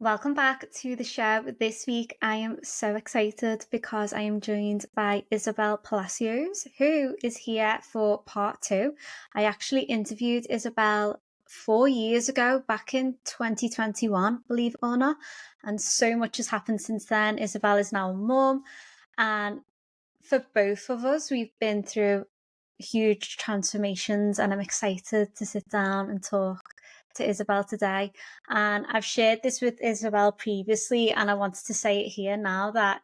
Welcome back to the show. This week, I am so excited because I am joined by Isabel Palacios, who is here for part two. I actually interviewed Isabel 4 years ago, back in 2021, believe it or not. And so much has happened since then. Isabel is now a mum. And for both of us, we've been through huge transformations, and I'm excited to sit down and talk to Isabel today. And I've shared this with Isabel previously, and I wanted to say it here now that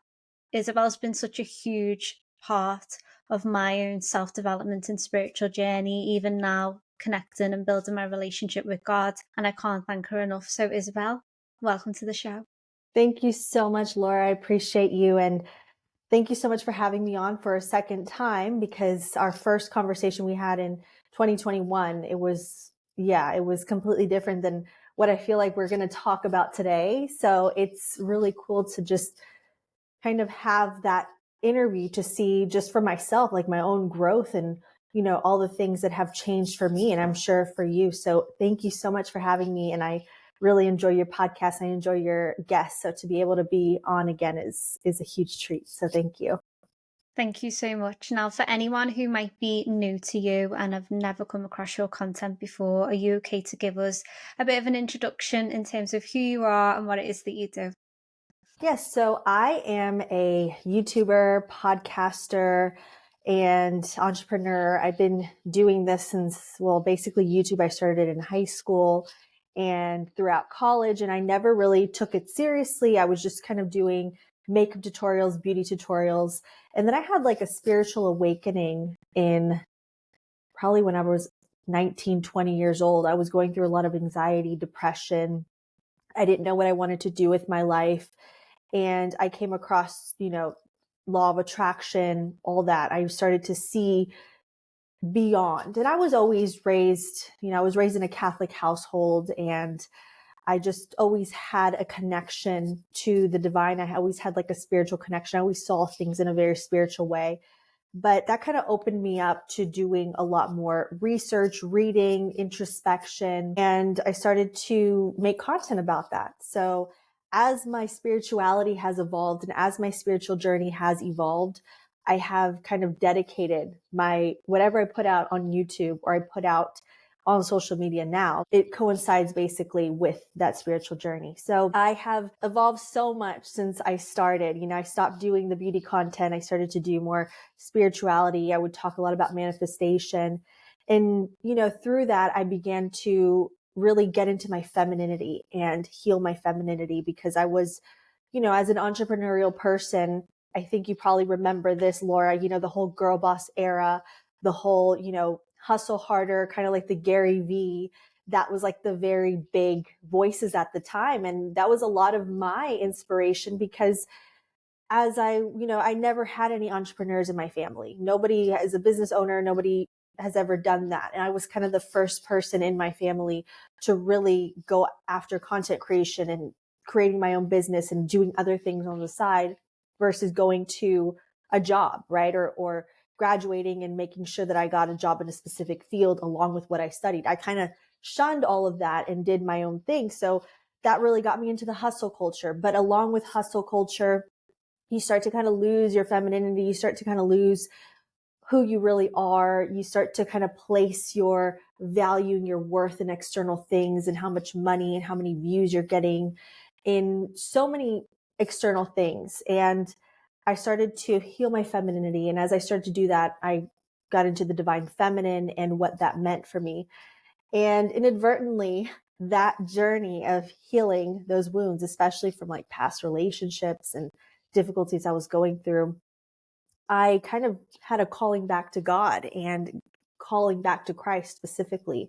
Isabel's been such a huge part of my own self development and spiritual journey, even now connecting and building my relationship with God. And I can't thank her enough. So, Isabel, welcome to the show. Thank you so much, Laura. I appreciate you. And thank you so much for having me on for a second time, because our first conversation we had in 2021, it was completely different than what I feel like we're going to talk about today. So it's really cool to just kind of have that interview to see just for myself, like my own growth and, all the things that have changed for me, and I'm sure for you. So thank you so much for having me. And I really enjoy your podcast. I enjoy your guests. So to be able to be on again is a huge treat. So thank you. Thank you so much. Now, for anyone who might be new to you and have never come across your content before, are you okay to give us a bit of an introduction in terms of who you are and what it is that you do? Yes. So I am a YouTuber, podcaster, and entrepreneur. I've been doing this since, well, basically YouTube. I started in high school and throughout college, and I never really took it seriously. I was just kind of doing makeup tutorials, beauty tutorials. And then I had like a spiritual awakening in probably when I was 19, 20 years old. I was going through a lot of anxiety, depression. I didn't know what I wanted to do with my life. And I came across, law of attraction, all that. I started to see beyond. And I was always raised, I was raised in a Catholic household, and I just always had a connection to the divine. I always had like a spiritual connection. I always saw things in a very spiritual way. But that kind of opened me up to doing a lot more research, reading, introspection, and I started to make content about that. So as my spirituality has evolved and as my spiritual journey has evolved, I have kind of dedicated my whatever I put out on YouTube or I put out on social media now, it coincides basically with that spiritual journey. So I have evolved so much since I started. I stopped doing the beauty content. I started to do more spirituality. I would talk a lot about manifestation. And, through that, I began to really get into my femininity and heal my femininity, because I was, as an entrepreneurial person, I think you probably remember this, Laura, the whole girl boss era, the whole, hustle harder, kind of like the Gary V. That was like the very big voices at the time. And that was a lot of my inspiration, because as I never had any entrepreneurs in my family. Nobody is a business owner. Nobody has ever done that. And I was kind of the first person in my family to really go after content creation and creating my own business and doing other things on the side versus going to a job, right? Or graduating and making sure that I got a job in a specific field along with what I studied. I kind of shunned all of that and did my own thing. So that really got me into the hustle culture. But along with hustle culture, you start to kind of lose your femininity. You start to kind of lose who you really are. You start to kind of place your value and your worth in external things and how much money and how many views you're getting in so many external things. And I started to heal my femininity. And as I started to do that, I got into the divine feminine and what that meant for me. And inadvertently, that journey of healing those wounds, especially from like past relationships and difficulties I was going through, I kind of had a calling back to God and calling back to Christ specifically.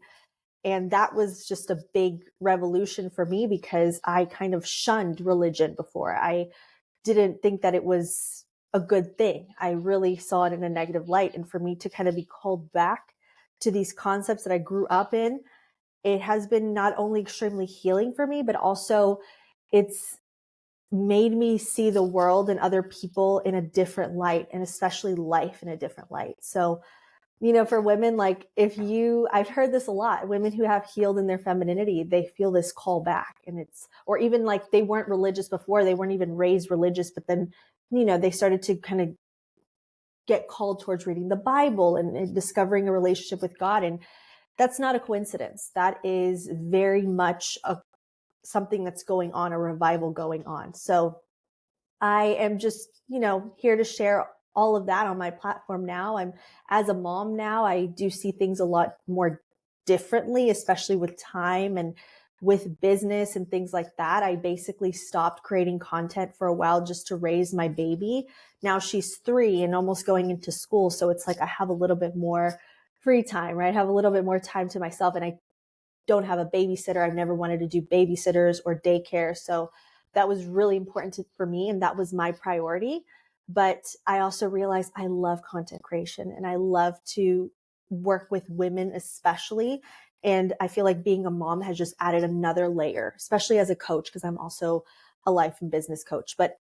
And that was just a big revolution for me, because I kind of shunned religion before. I didn't think that it was a good thing. I really saw it in a negative light. And for me to kind of be called back to these concepts that I grew up in, it has been not only extremely healing for me, but also it's made me see the world and other people in a different light, and especially life in a different light. So For women, like I've heard this a lot, women who have healed in their femininity, they feel this call back, or even like they weren't religious before, they weren't even raised religious, but then, they started to kind of get called towards reading the Bible and discovering a relationship with God. And that's not a coincidence. That is very much something that's going on, a revival going on. So I am just, here to share all of that on my platform now. As a mom now, I do see things a lot more differently, especially with time and with business and things like that. I basically stopped creating content for a while just to raise my baby. Now she's 3 and almost going into school. So it's like I have a little bit more free time, right? I have a little bit more time to myself, and I don't have a babysitter. I've never wanted to do babysitters or daycare. So that was really important for me. And that was my priority. But I also realized I love content creation and I love to work with women, especially. And I feel like being a mom has just added another layer, especially as a coach, because I'm also a life and business coach. But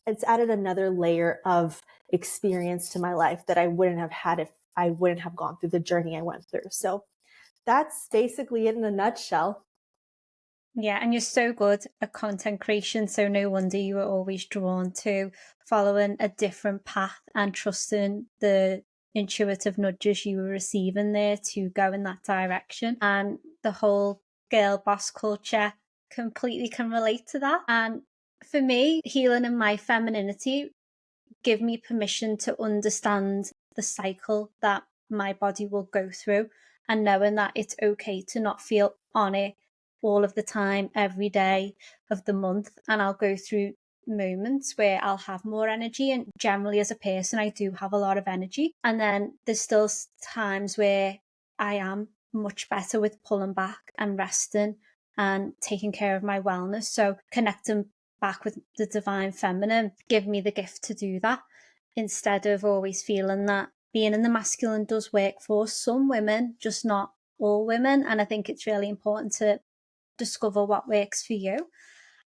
it's added another layer of experience to my life that I wouldn't have had if I wouldn't have gone through the journey I went through. So that's basically it in a nutshell. Yeah, and you're so good at content creation, so no wonder you were always drawn to following a different path and trusting the intuitive nudges you were receiving there to go in that direction. And the whole girl boss culture completely can relate to that. And for me, healing in my femininity give me permission to understand the cycle that my body will go through, and knowing that it's okay to not feel on it all of the time, every day of the month. And I'll go through moments where I'll have more energy. And generally, as a person, I do have a lot of energy. And then there's still times where I am much better with pulling back and resting and taking care of my wellness. So connecting back with the divine feminine give me the gift to do that, instead of always feeling that being in the masculine does work for some women, just not all women. And I think it's really important to discover what works for you.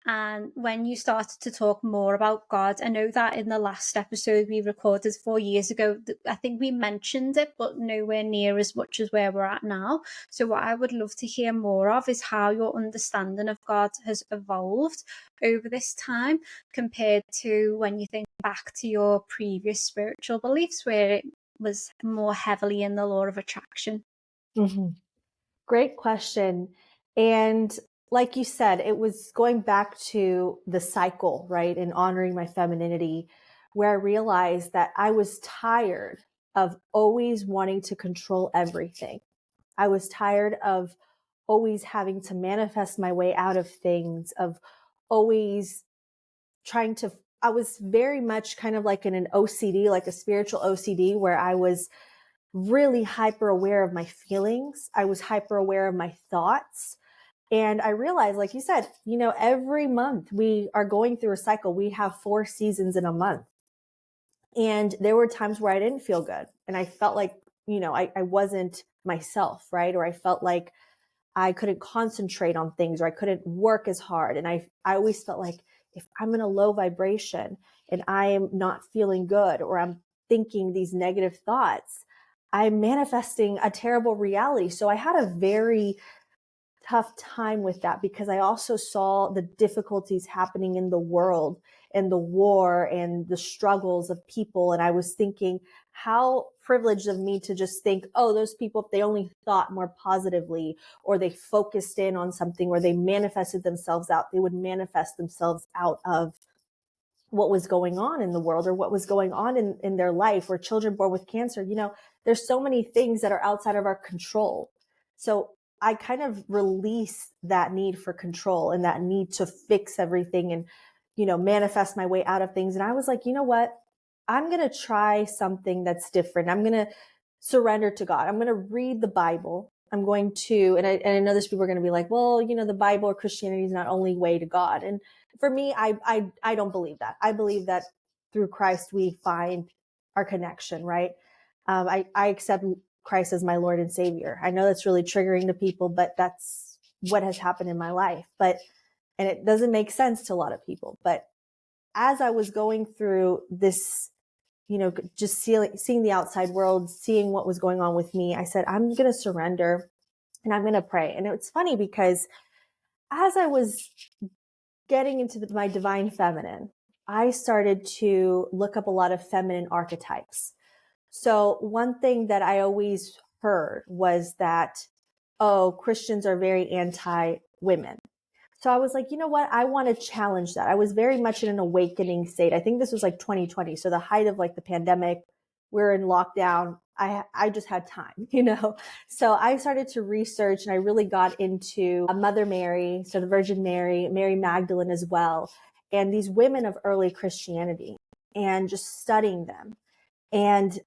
And when you started to talk more about God, I know that in the last episode we recorded 4 years ago, I think we mentioned it, but nowhere near as much as where we're at now. So what I would love to hear more of is how your understanding of God has evolved over this time, compared to when you think back to your previous spiritual beliefs, where it was more heavily in the law of attraction. Mm-hmm. Great question. And like you said, it was going back to the cycle, right? And honoring my femininity, where I realized that I was tired of always wanting to control everything. I was tired of always having to manifest my way out of things, of always trying to, I was very much kind of like in an OCD, like a spiritual OCD, where I was really hyper aware of my feelings. I was hyper aware of my thoughts. And I realized, like you said, every month we are going through a cycle. We have 4 seasons in a month. And there were times where I didn't feel good. And I felt like, I wasn't myself, right? Or I felt like I couldn't concentrate on things, or I couldn't work as hard. And I always felt like if I'm in a low vibration and I am not feeling good, or I'm thinking these negative thoughts, I'm manifesting a terrible reality. So I had a very tough time with that, because I also saw the difficulties happening in the world and the war and the struggles of people. And I was thinking, how privileged of me to just think, oh, those people, if they only thought more positively, or they focused in on something, or they manifested themselves out, they would manifest themselves out of what was going on in the world, or what was going on in their life, or children born with cancer. There's so many things that are outside of our control. So I kind of release that need for control and that need to fix everything and, manifest my way out of things. And I was like, you know what? I'm going to try something that's different. I'm going to surrender to God. I'm going to read the Bible. I'm going to, and I know there's people are going to be like, well, the Bible or Christianity is not only way to God. And for me, I don't believe that. I believe that through Christ, we find our connection, right? I accept Christ as my Lord and Savior. I know that's really triggering to people, but that's what has happened in my life. And it doesn't make sense to a lot of people. But as I was going through this just seeing the outside world, seeing what was going on with me, I said, I'm going to surrender and I'm going to pray. And it's funny because as I was getting into my divine feminine, I started to look up a lot of feminine archetypes. So one thing that I always heard was that, oh, Christians are very anti-women. So I was like, you know what? I want to challenge that. I was very much in an awakening state. I think this was like 2020. So the height of like the pandemic, we're in lockdown. I just had time, So I started to research and I really got into Mother Mary, so the Virgin Mary, Mary Magdalene as well, and these women of early Christianity, and just studying them and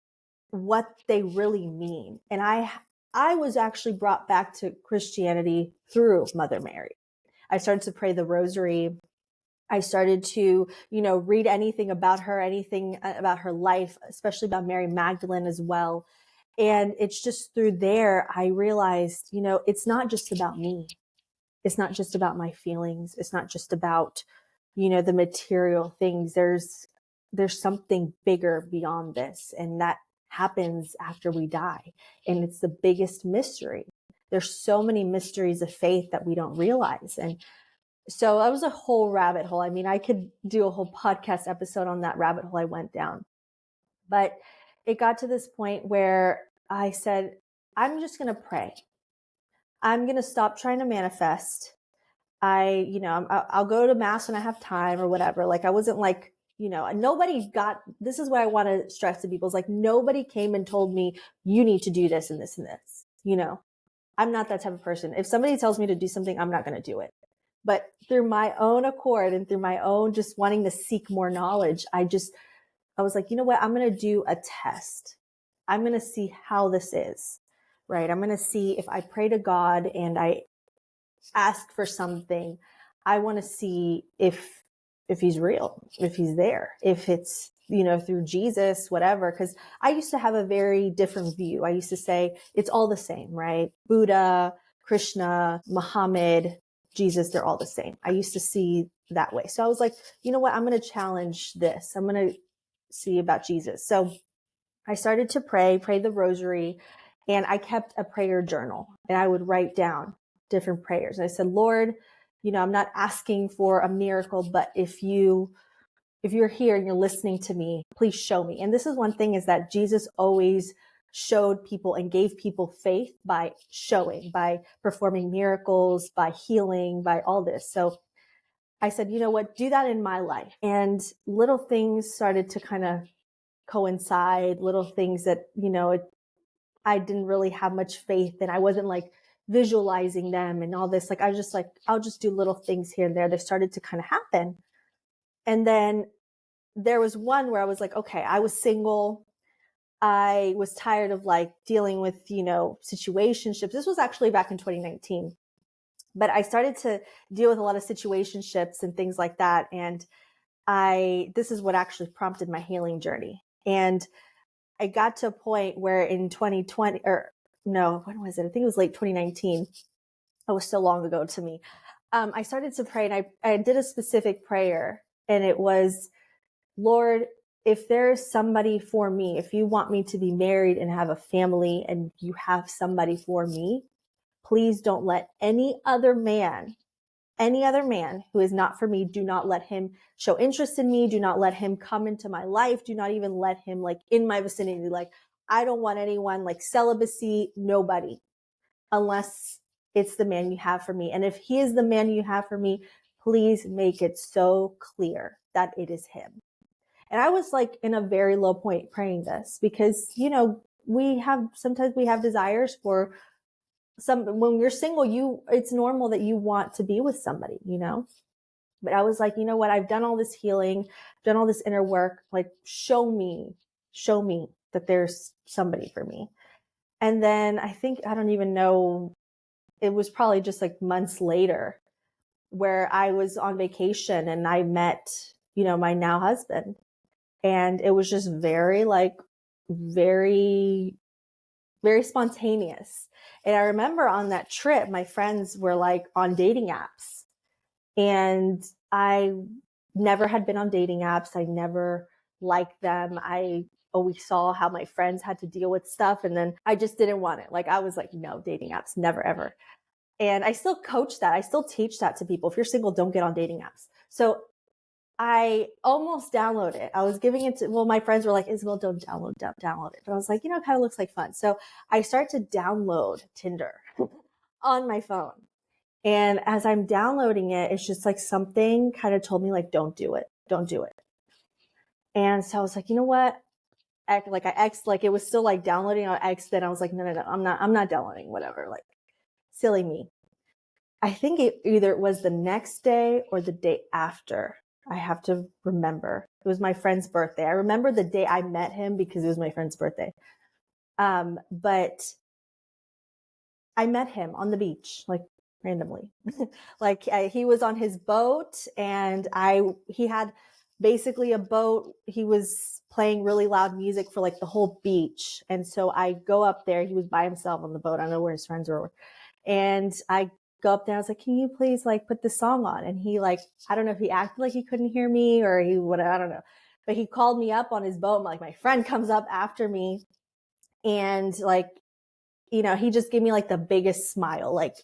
what they really mean. And I was actually brought back to Christianity through Mother Mary. I started to pray the rosary. I started to, read anything about her life, especially about Mary Magdalene as well. And it's just through there, I realized, it's not just about me. It's not just about my feelings. It's not just about, the material things. There's something bigger beyond this. And that happens after we die. And it's the biggest mystery. There's so many mysteries of faith that we don't realize. And so that was a whole rabbit hole. I mean, I could do a whole podcast episode on that rabbit hole I went down. But it got to this point where I said, I'm just going to pray. I'm going to stop trying to manifest. I'll go to mass when I have time or whatever. Like I wasn't like, this is what I want to stress to people is like, nobody came and told me you need to do this and this and this, I'm not that type of person. If somebody tells me to do something, I'm not going to do it. But through my own accord and through my own just wanting to seek more knowledge, I was like, you know what? I'm going to do a test. I'm going to see how this is, right? I'm going to see if I pray to God and I ask for something. I want to see if he's real, if he's there, if it's, through Jesus, whatever. Cause I used to have a very different view. I used to say it's all the same, right? Buddha, Krishna, Muhammad, Jesus, they're all the same. I used to see that way. So I was like, you know what? I'm going to challenge this. I'm going to see about Jesus. So I started to pray the rosary, and I kept a prayer journal and I would write down different prayers. And I said, Lord, I'm not asking for a miracle, but if you're here and you're listening to me, please show me. And this is one thing is that Jesus always showed people and gave people faith by showing, by performing miracles, by healing, by all this. So I said, you know what, do that in my life. And little things started to kind of coincide, little things that, I didn't really have much faith and I wasn't like visualizing them and all this. Like, I was just like, I'll just do little things here and there. They started to kind of happen. And then there was one where I was like, okay, I was single. I was tired of like dealing with, situationships. This was actually back in 2019, but I started to deal with a lot of situationships and things like that. And this is what actually prompted my healing journey. And I got to a point where in 2020, or no, when was it? I think it was late 2019. It was so long ago to me. I started to pray and I did a specific prayer, and it was, Lord, if there's somebody for me, if you want me to be married and have a family and you have somebody for me, please don't let any other man who is not for me, do not let him show interest in me. Do not let him come into my life. Do not even let him like in my vicinity. Like, I don't want anyone, like celibacy, nobody, unless it's the man you have for me. And if he is the man you have for me, please make it so clear that it is him. And I was like in a very low point praying this because, sometimes we have desires for when you're single, it's normal that you want to be with somebody, but I was like, you know what? I've done all this healing, done all this inner work. Like, show me that there's somebody for me. And then I don't even know, it was probably just like months later where I was on vacation and I met, my now husband. And it was just very, very spontaneous. And I remember on that trip, my friends were like on dating apps, and I never had been on dating apps. I never like them. I always saw how my friends had to deal with stuff. And then I just didn't want it. Like I was like, no, dating apps, never, ever. And I still coach that. I still teach that to people. If you're single, don't get on dating apps. So I almost downloaded it. I was giving it to, well, my friends were like, Isabel, don't download it. But I was like, it kind of looks like fun. So I start to download Tinder on my phone. And as I'm downloading it, it's just like something kind of told me like, don't do it. Don't do it. And so I was like, you know what? Like I X, like it was still like downloading on X. Then I was like, no, I'm not downloading, whatever. Like silly me. I think it either was the next day or the day after. I have to remember. It was my friend's birthday. I remember the day I met him because it was my friend's birthday. But I met him on the beach, like randomly. Like he was on his boat and he had basically a boat. He was playing really loud music for like the whole beach. And so I go up there. He was by himself on the boat. I don't know where his friends were. And I go up there. I was like, can you please like put this song on? And he like, I don't know if he acted like he couldn't hear me or he would, I don't know. But he called me up on his boat. Like my friend comes up after me and like, he just gave me like the biggest smile. Like,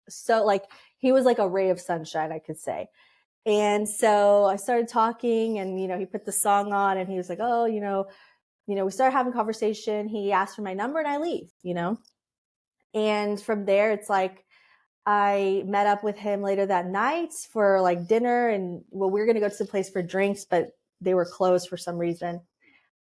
so like he was like a ray of sunshine, I could say. And so I started talking and, he put the song on and he was like, oh, we started having conversation. He asked for my number and I leave, and from there it's like, I met up with him later that night for like dinner and well, we were going to go to the place for drinks, but they were closed for some reason.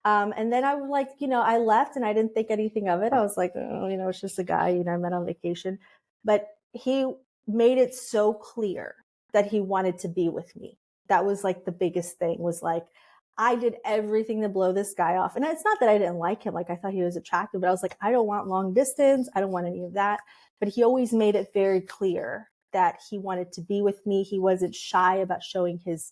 And then I was like, I left and I didn't think anything of it. I was like, oh, it's just a guy, I met on vacation, but he made it so clear that he wanted to be with me. That was like the biggest thing was like, I did everything to blow this guy off. And it's not that I didn't like him. Like I thought he was attractive, but I was like, I don't want long distance. I don't want any of that. But he always made it very clear that he wanted to be with me. He wasn't shy about showing his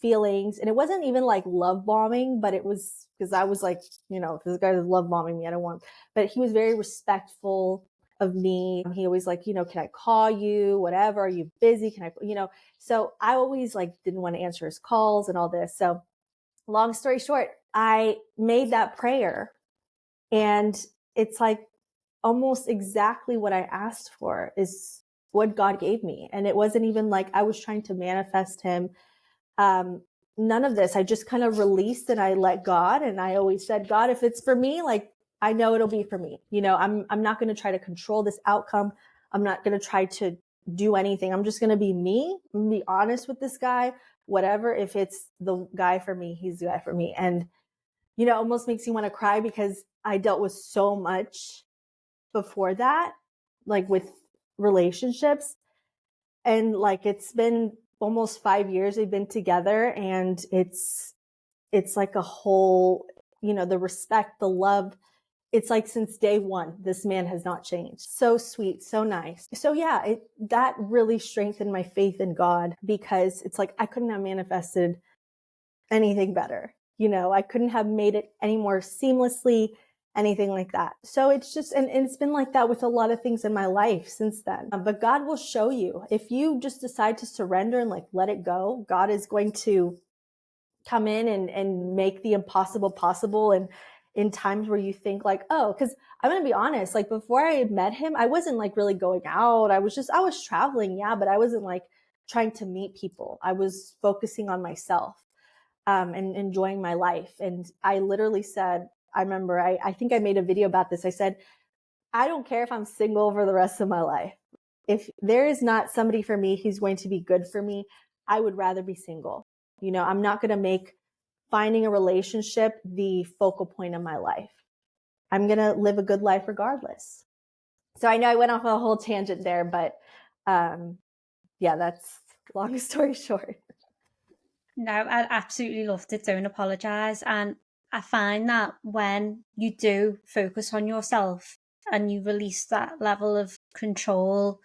feelings. And it wasn't even like love bombing, but it was because I was like, if this guy is love bombing me, I don't want, but he was very respectful of me. He always like, can I call you? Whatever. Are you busy? Can I, so I always like didn't want to answer his calls and all this. So long story short, I made that prayer and it's like almost exactly what I asked for is what God gave me. And it wasn't even like I was trying to manifest him. None of this. I just kind of released and I let God. And I always said, God, if it's for me, like I know it'll be for me. I'm not going to try to control this outcome. I'm not going to try to do anything. I'm just going to be me. I'm going to be honest with this guy, whatever. If it's the guy for me, he's the guy for me. And, almost makes you want to cry because I dealt with so much before that, like with relationships. And like, it's been almost 5 years we've been together and it's like a whole, the respect, the love. It's like since day one, this man has not changed. So sweet, so nice. So yeah, that really strengthened my faith in God because it's like, I couldn't have manifested anything better. I couldn't have made it any more seamlessly, anything like that. So it's just, and it's been like that with a lot of things in my life since then. But God will show you if you just decide to surrender and like let it go. God is going to come in and make the impossible possible. And in times where you think like, oh, because I'm going to be honest, like before I met him, I wasn't like really going out. I was traveling. Yeah. But I wasn't like trying to meet people. I was focusing on myself, and enjoying my life. And I literally said, I remember, I think I made a video about this. I said, I don't care if I'm single for the rest of my life. If there is not somebody for me who's going to be good for me, I would rather be single. I'm not going to make finding a relationship the focal point of my life. I'm going to live a good life regardless. So I know I went off on a whole tangent there, but yeah, that's long story short. No, I absolutely loved it. Don't apologize. And I find that when you do focus on yourself and you release that level of control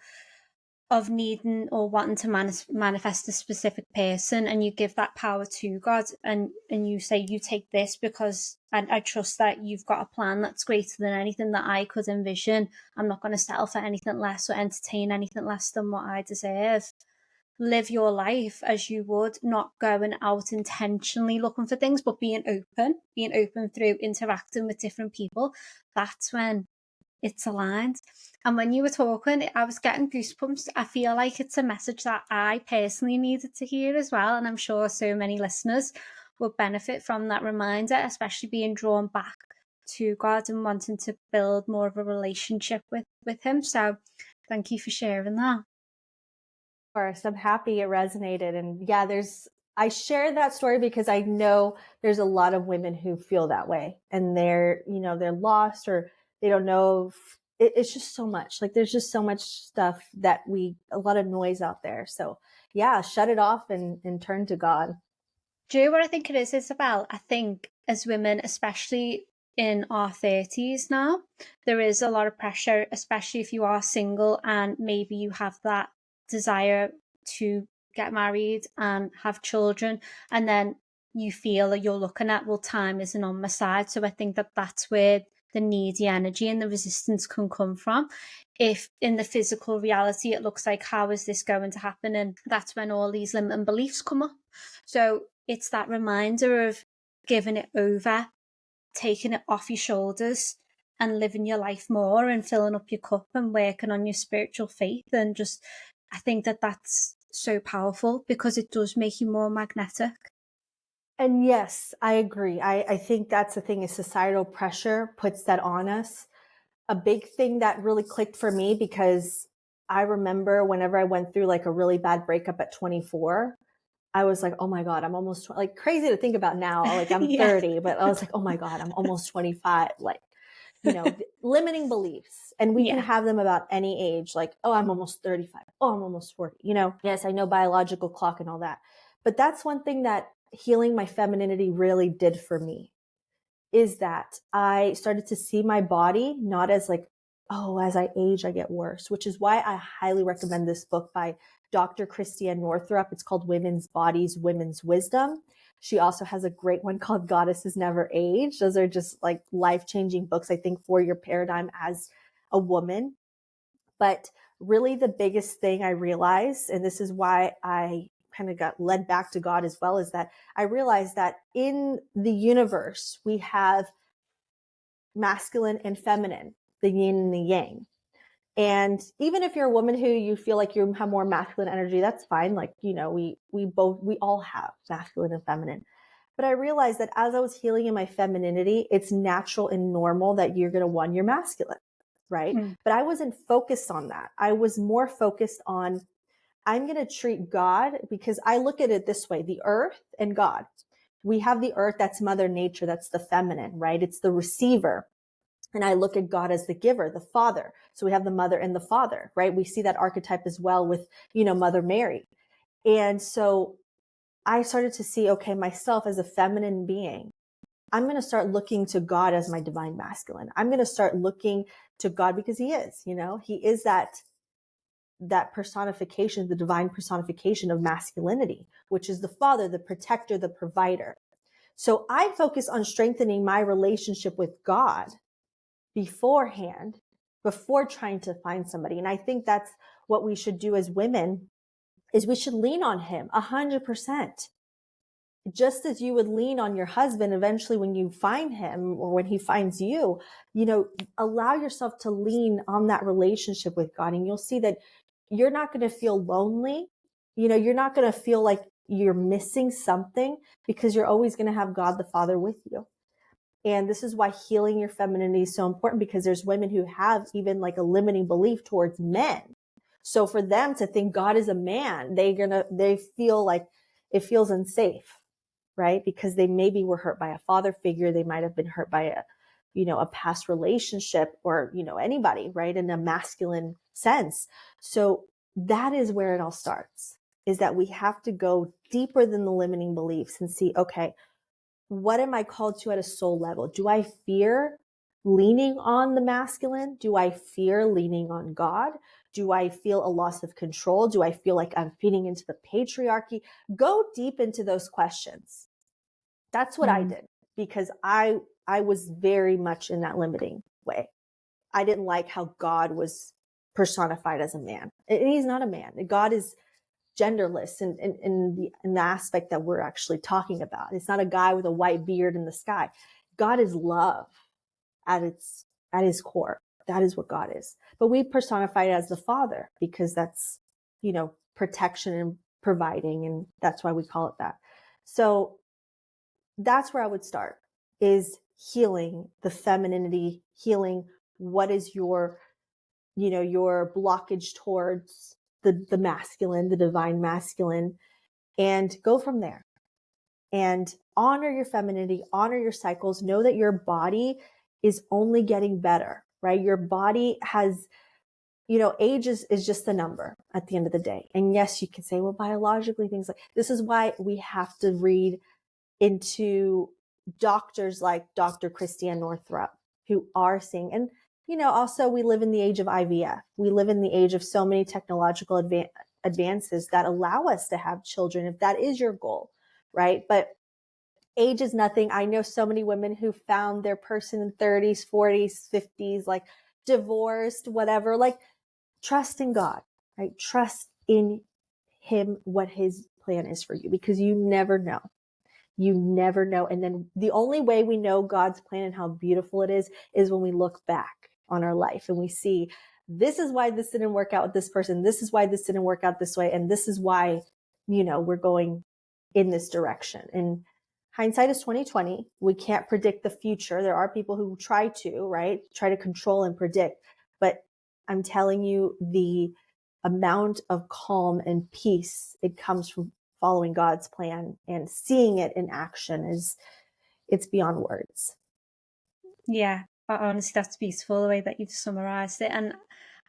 of needing or wanting to manifest a specific person, and you give that power to God, and you say, you take this because I trust that you've got a plan that's greater than anything that I could envision. I'm not going to settle for anything less or entertain anything less than what I deserve. live your life as you would, not going out intentionally looking for things, but being open through interacting with different people. That's when it's aligned. And when you were talking, I was getting goosebumps. I feel like it's a message that I personally needed to hear as well. And I'm sure so many listeners will benefit from that reminder, especially being drawn back to God and wanting to build more of a relationship with Him. So thank you for sharing that. Course, I'm happy it resonated. And yeah, I share that story because I know there's a lot of women who feel that way and they're lost or they don't know. It's just so much. Like there's just so much stuff a lot of noise out there. So yeah, shut it off and turn to God. Do you know what I think it is, Isabel? I think as women, especially in our 30s now, there is a lot of pressure, especially if you are single and maybe you have that desire to get married and have children, and then you feel that you're looking at, well, time isn't on my side. So I think that that's where the needy energy and the resistance can come from. If in the physical reality, it looks like, how is this going to happen? And that's when all these limiting beliefs come up. So it's that reminder of giving it over, taking it off your shoulders and living your life more and filling up your cup and working on your spiritual faith. And just, I think that that's so powerful because it does make you more magnetic. And yes, I agree. I think that's the thing is societal pressure puts that on us. A big thing that really clicked for me because I remember whenever I went through like a really bad breakup at 24, I was like, oh my God, I'm almost like crazy to think about now. Like I'm Yeah. 30, but I was like, oh my God, I'm almost 25. Like, limiting beliefs. And we can Yeah. have them about any age. Like, oh, I'm almost 35. Oh, I'm almost 40. Yes, I know biological clock and all that. But that's one thing that healing my femininity really did for me is that I started to see my body not as like, oh, as I age, I get worse, which is why I highly recommend this book by Dr. Christiane Northrup. It's called Women's Bodies, Women's Wisdom. She also has a great one called Goddesses Never Age. Those are just like life-changing books, I think, for your paradigm as a woman. But really the biggest thing I realized, and this is why I kind of got led back to God as well, is that I realized that in the universe, we have masculine and feminine, the yin and the yang. And even if you're a woman who you feel like you have more masculine energy, that's fine. Like, we all have masculine and feminine. But I realized that as I was healing in my femininity, it's natural and normal that you're going to want your masculine, right? Mm. But I wasn't focused on that. I was more focused on, I'm going to treat God because I look at it this way, the earth and God. We have the earth, that's Mother Nature, that's the feminine, right? It's the receiver. And I look at God as the giver, the father. So we have the mother and the father, right? We see that archetype as well with, Mother Mary. And so I started to see, okay, myself as a feminine being, I'm going to start looking to God as my divine masculine. I'm going to start looking to God because he is, he is that personification, the divine personification of masculinity, which is the father, the protector, the provider. So I focus on strengthening my relationship with God beforehand, before trying to find somebody. And I think that's what we should do as women is we should lean on him 100%. Just as you would lean on your husband eventually when you find him or when he finds you, allow yourself to lean on that relationship with God. And you'll see that you're not going to feel lonely. You're not going to feel like you're missing something because you're always going to have God the Father with you. And this is why healing your femininity is so important because there's women who have even like a limiting belief towards men. So for them to think God is a man, they feel like it feels unsafe, right? Because they maybe were hurt by a father figure. They might have been hurt by a past relationship or, anybody, right? In a masculine sense. So that is where it all starts, is that we have to go deeper than the limiting beliefs and see, okay, what am I called to at a soul level? Do I fear leaning on the masculine? Do I fear leaning on God? Do I feel a loss of control? Do I feel like I'm feeding into the patriarchy? Go deep into those questions. That's what I Mm. did because I was very much in that limiting way. I didn't like how God was personified as a man. And he's not a man. God is genderless in the aspect that we're actually talking about. It's not a guy with a white beard in the sky. God is love at his core. That is what God is. But we personify it as the Father because that's, protection and providing, and that's why we call it that. So that's where I would start, is healing the femininity, healing what is your blockage towards the masculine, the divine masculine, and go from there. And honor your femininity, honor your cycles, know that your body is only getting better, right? Your body has, age is just a number at the end of the day. And yes, you can say, well, biologically, things like this is why we have to read into doctors like Dr. Christiane Northrup, who are seeing, and, also we live in the age of IVF. We live in the age of so many technological advances that allow us to have children, if that is your goal, right? But age is nothing. I know so many women who found their person in 30s, 40s, 50s, like divorced, whatever, like trust in God, right? Trust in him, what his plan is for you, because you never know. You never know. And then the only way we know God's plan and how beautiful it is when we look back on our life and we see, this is why this didn't work out with this person. This is why this didn't work out this way. And this is why, we're going in this direction. And hindsight is 2020. We can't predict the future. There are people who try to, right? Try to control and predict. But I'm telling you, the amount of calm and peace it comes from following God's plan and seeing it in action it's beyond words. Yeah, honestly, that's beautiful the way that you've summarized it. And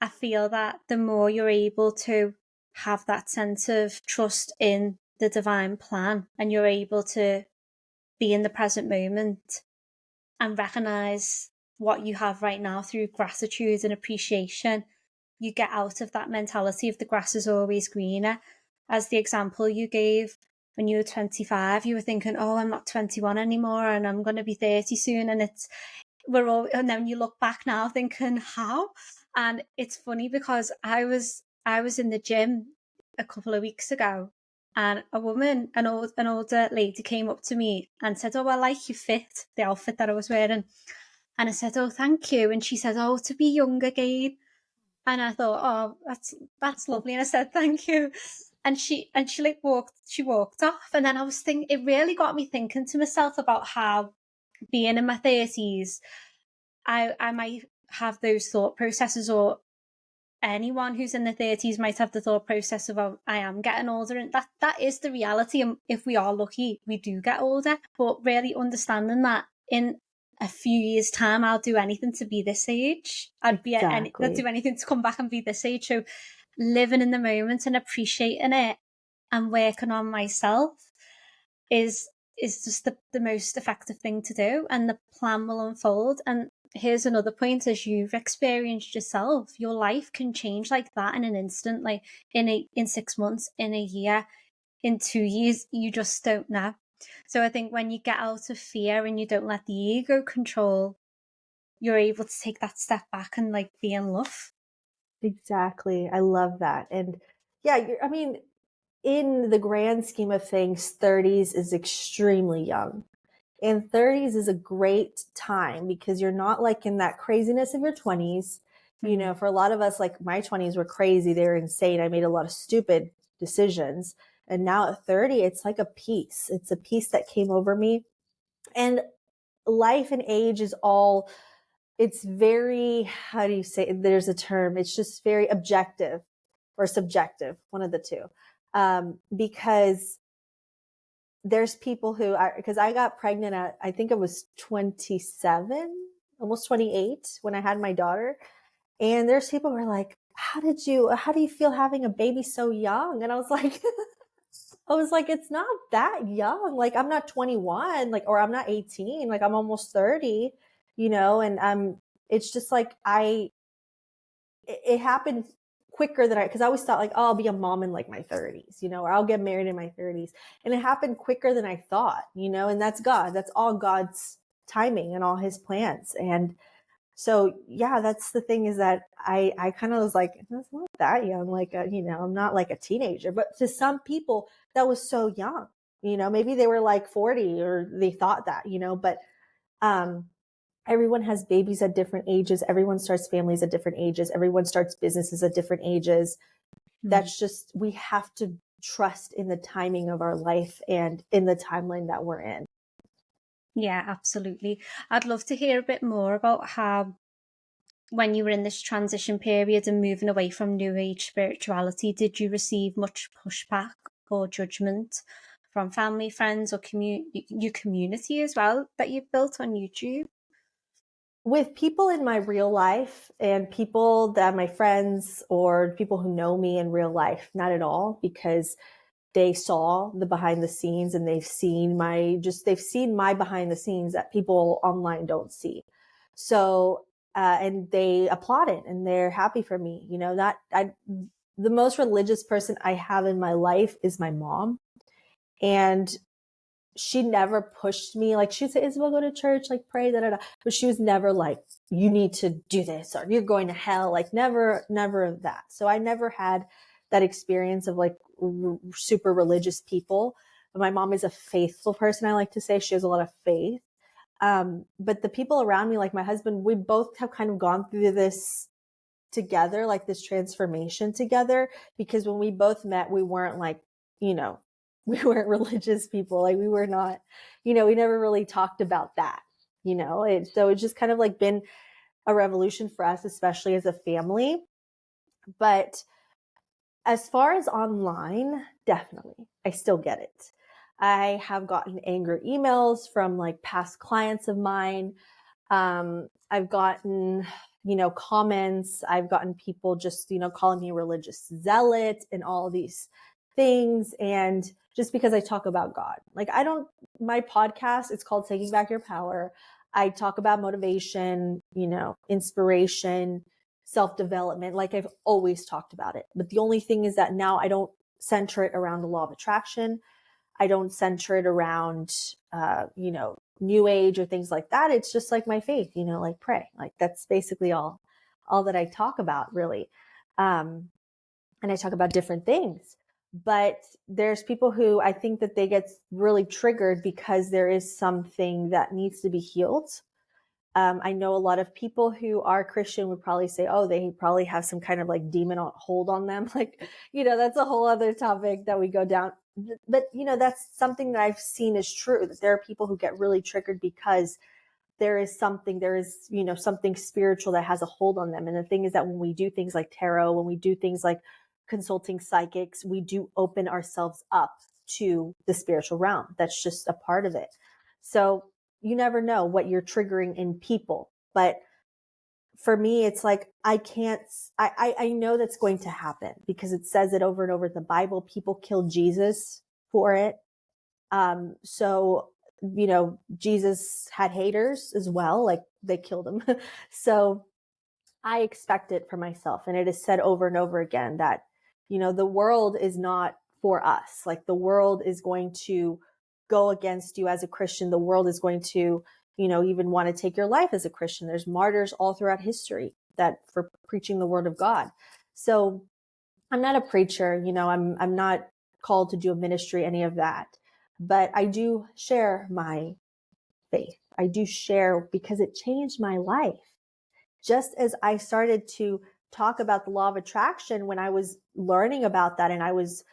I feel that the more you're able to have that sense of trust in the divine plan, and you're able to be in the present moment and recognize what you have right now through gratitude and appreciation, you get out of that mentality of the grass is always greener. As the example you gave, when you were 25, you were thinking, oh, I'm not 21 anymore and I'm going to be 30 soon. And and then you look back now thinking, how? And it's funny because I was in the gym a couple of weeks ago, and a woman, an older lady, came up to me and said, oh, I like your fit, the outfit that I was wearing. And I said, oh, thank you. And she said, oh, to be young again. And I thought, oh, that's lovely. And I said, thank you. And she like walked off. And then I was thinking, it really got me thinking to myself about how, being in my 30s, I might have those thought processes, or anyone who's in the 30s might have the thought process of, oh, I am getting older. And that is the reality. And if we are lucky, we do get older. But really understanding that in a few years' time, I'll do anything to be this age. I'd do anything to come back and be this age. So living in the moment and appreciating it and working on myself is just the most effective thing to do, and the plan will unfold. And here's another point: as you've experienced yourself, your life can change like that in an instant, like in 6 months, in a year, in 2 years. You just don't know. So I think when you get out of fear and you don't let the ego control, you're able to take that step back and like be in love. Exactly. I love that. And yeah, in the grand scheme of things, 30s is extremely young. And 30s is a great time because you're not like in that craziness of your 20s. For a lot of us, like my 20s were crazy. They were insane. I made a lot of stupid decisions. And now at 30, it's like a peace. It's a peace that came over me. And life and age is it's very, how do you say, there's a term, it's just very objective or subjective, one of the two. Because there's people because I got pregnant at, I think it was 27, almost 28 when I had my daughter. And there's people who are like, how do you feel having a baby so young? And I was like, it's not that young. Like, I'm not 21, like, or I'm not 18, like I'm almost 30, and it's just like, it happened quicker than because I always thought like, oh, I'll be a mom in like my 30s, or I'll get married in my 30s. And it happened quicker than I thought, and that's God. That's all God's timing and all his plans. And So yeah, that's the thing, is that I kind of was like, that's not that young. Like, I'm not like a teenager, but to some people that was so young, maybe they were like 40 or they thought that, but, um, everyone has babies at different ages. Everyone starts families at different ages. Everyone starts businesses at different ages. Mm. That's just, we have to trust in the timing of our life and in the timeline that we're in. Yeah, absolutely. I'd love to hear a bit more about how, when you were in this transition period and moving away from New Age spirituality, did you receive much pushback or judgment from family, friends, or your community as well that you've built on YouTube? With people in my real life and people that my friends or people who know me in real life, not at all, because they saw the behind the scenes and they've seen my behind the scenes that people online don't see. So, and they applaud it and they're happy for me. The most religious person I have in my life is my mom. And she never pushed me. Like, she'd say, Isabel, go to church, like pray, da da da. But she was never like, you need to do this or you're going to hell. Like, never of that. So I never had that experience of like super religious people. But my mom is a faithful person. I like to say she has a lot of faith. But the people around me, like my husband, we both have kind of gone through this together, like this transformation together, because when we both met, we weren't like, you know, we weren't religious people. Like, we were not, we never really talked about that, so it's just kind of like been a revolution for us, especially as a family. But as far as online, definitely, I still get it. I have gotten angry emails from like past clients of mine. I've gotten, comments. I've gotten people just, calling me religious zealot and all these things. And just because I talk about God, like, my podcast, it's called Taking Back Your Power. I talk about motivation, inspiration, self-development. Like, I've always talked about it. But the only thing is that now I don't center it around the law of attraction. I don't center it around, new age or things like that. It's just like my faith, like pray. Like, that's basically all that I talk about, really. And I talk about different things. But there's people who I think that they get really triggered because there is something that needs to be healed. I know a lot of people who are Christian would probably say, oh, they probably have some kind of like demon hold on them. Like, that's a whole other topic that we go down. But, that's something that I've seen is true, that there are people who get really triggered because there is something spiritual that has a hold on them. And the thing is that when we do things like tarot, when we do things like consulting psychics, we do open ourselves up to the spiritual realm. That's just a part of it. So you never know what you're triggering in people. But for me, it's like, I know that's going to happen because it says it over and over in the Bible. People killed Jesus for it. So, Jesus had haters as well, like they killed him. So I expect it for myself. And it is said over and over again that, the world is not for us. Like, the world is going to go against you as a Christian. The world is going to, even want to take your life as a Christian. There's martyrs all throughout history that for preaching the word of God. So I'm not a preacher, I'm not called to do a ministry, any of that. But I do share my faith. I do share because it changed my life. Just as I started to talk about the law of attraction when I was learning about that and I was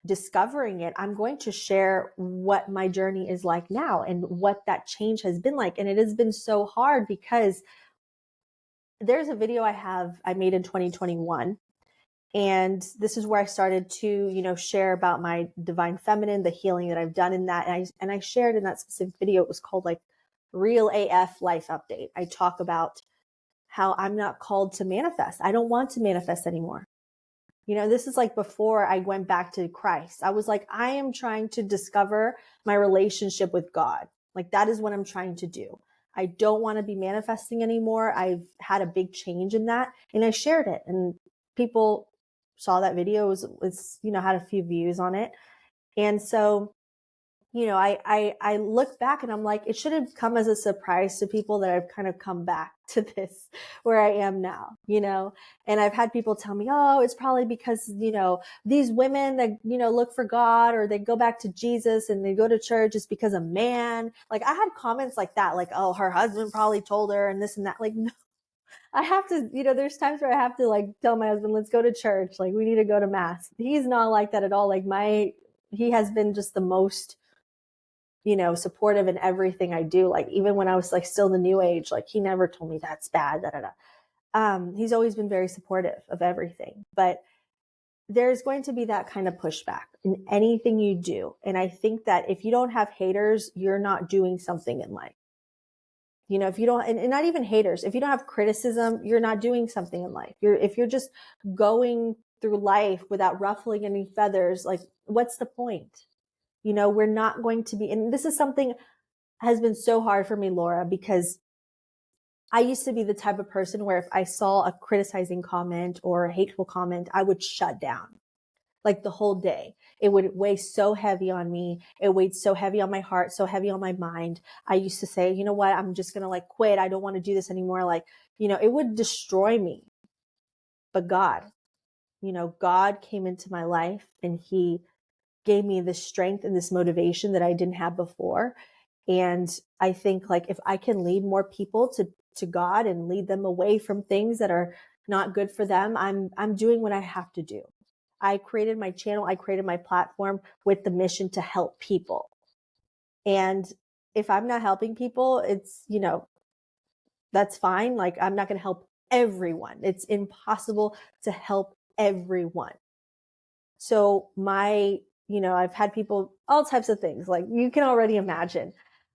discovering it, I'm going to share what my journey is like now and what that change has been like. And it has been so hard because there's a video I made in 2021. And this is where I started to, share about my divine feminine, the healing that I've done in that. And I shared in that specific video, it was called like Real AF Life Update. I talk about how I'm not called to manifest. I don't want to manifest anymore. This is like before I went back to Christ. I was like, I am trying to discover my relationship with God. Like, that is what I'm trying to do. I don't want to be manifesting anymore. I've had a big change in that. And I shared it. And people saw that video, was had a few views on it. And so, I look back and I'm like, it should have come as a surprise to people that I've kind of come back to this where I am now, and I've had people tell me, oh, it's probably because, these women that, look for God or they go back to Jesus and they go to church is because a man. Like I had comments like that, like, oh, her husband probably told her and this and that. Like, no, I have to, there's times where I have to like tell my husband, let's go to church. Like we need to go to mass. He's not like that at all. Like he has been just the most, supportive in everything I do. Like even when I was like still the new age, like he never told me that's bad. Da, da, da. He's always been very supportive of everything, but there's going to be that kind of pushback in anything you do. And I think that if you don't have haters, you're not doing something in life. If you don't, and not even haters, if you don't have criticism, you're not doing something in life. If you're just going through life without ruffling any feathers, like what's the point? We're not going to be, and this is something has been so hard for me, Laura, because I used to be the type of person where if I saw a criticizing comment or a hateful comment, I would shut down like the whole day. It would weigh so heavy on me. It weighed so heavy on my heart, so heavy on my mind. I used to say, you know what? I'm just going to like quit. I don't want to do this anymore. Like, it would destroy me. But God came into my life and he gave me this strength and this motivation that I didn't have before. And I think like if I can lead more people to God and lead them away from things that are not good for them, I'm doing what I have to do. I created my channel, I created my platform with the mission to help people. And if I'm not helping people, it's, that's fine. Like I'm not going to help everyone. It's impossible to help everyone. So I've had people, all types of things, like you can already imagine,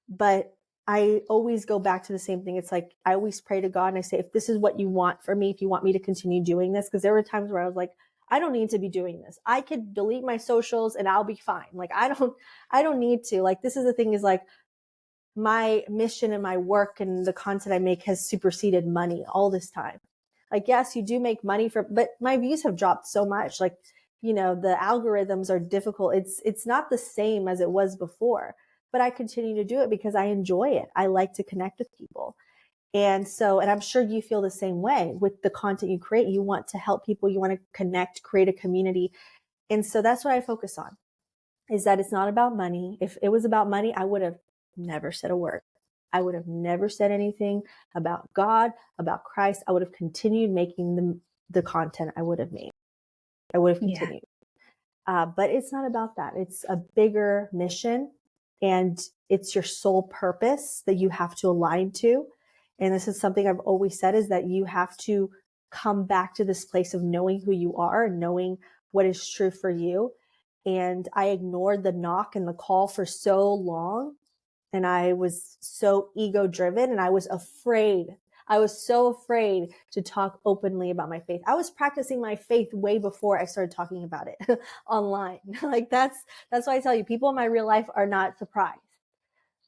but I always go back to the same thing. It's like, I always pray to God and I say, if this is what you want for me, if you want me to continue doing this, because there were times where I was like, I don't need to be doing this. I could delete my socials and I'll be fine. Like, I don't need to. Like, this is the thing is like, my mission and my work and the content I make has superseded money all this time. Like, yes, you do make money but my views have dropped so much. Like, the algorithms are difficult. It's not the same as it was before, but I continue to do it because I enjoy it. I like to connect with people. And I'm sure you feel the same way with the content you create. You want to help people. You want to connect, create a community. And so that's what I focus on, is that it's not about money. If it was about money, I would have never said a word. I would have never said anything about God, about Christ. I would have continued making the content I would have made. I would have Yeah. continued. But it's not about that. It's a bigger mission and it's your sole purpose that you have to align to. And this is something I've always said, is that you have to come back to this place of knowing who you are and knowing what is true for you. And I ignored the knock and the call for so long. And I was so ego driven and I was afraid. I was so afraid to talk openly about my faith. I was practicing my faith way before I started talking about it online. Like that's why I tell you, people in my real life are not surprised.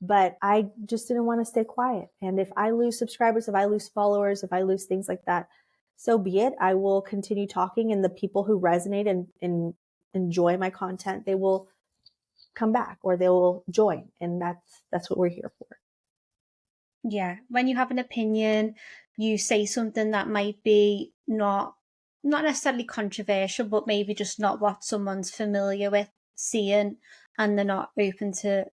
But I just didn't want to stay quiet. And if I lose subscribers, if I lose followers, if I lose things like that, so be it. I will continue talking, and the people who resonate and enjoy my content, they will come back or they will join. And that's what we're here for. Yeah. When you have an opinion, you say something that might be not necessarily controversial, but maybe just not what someone's familiar with seeing, and they're not open to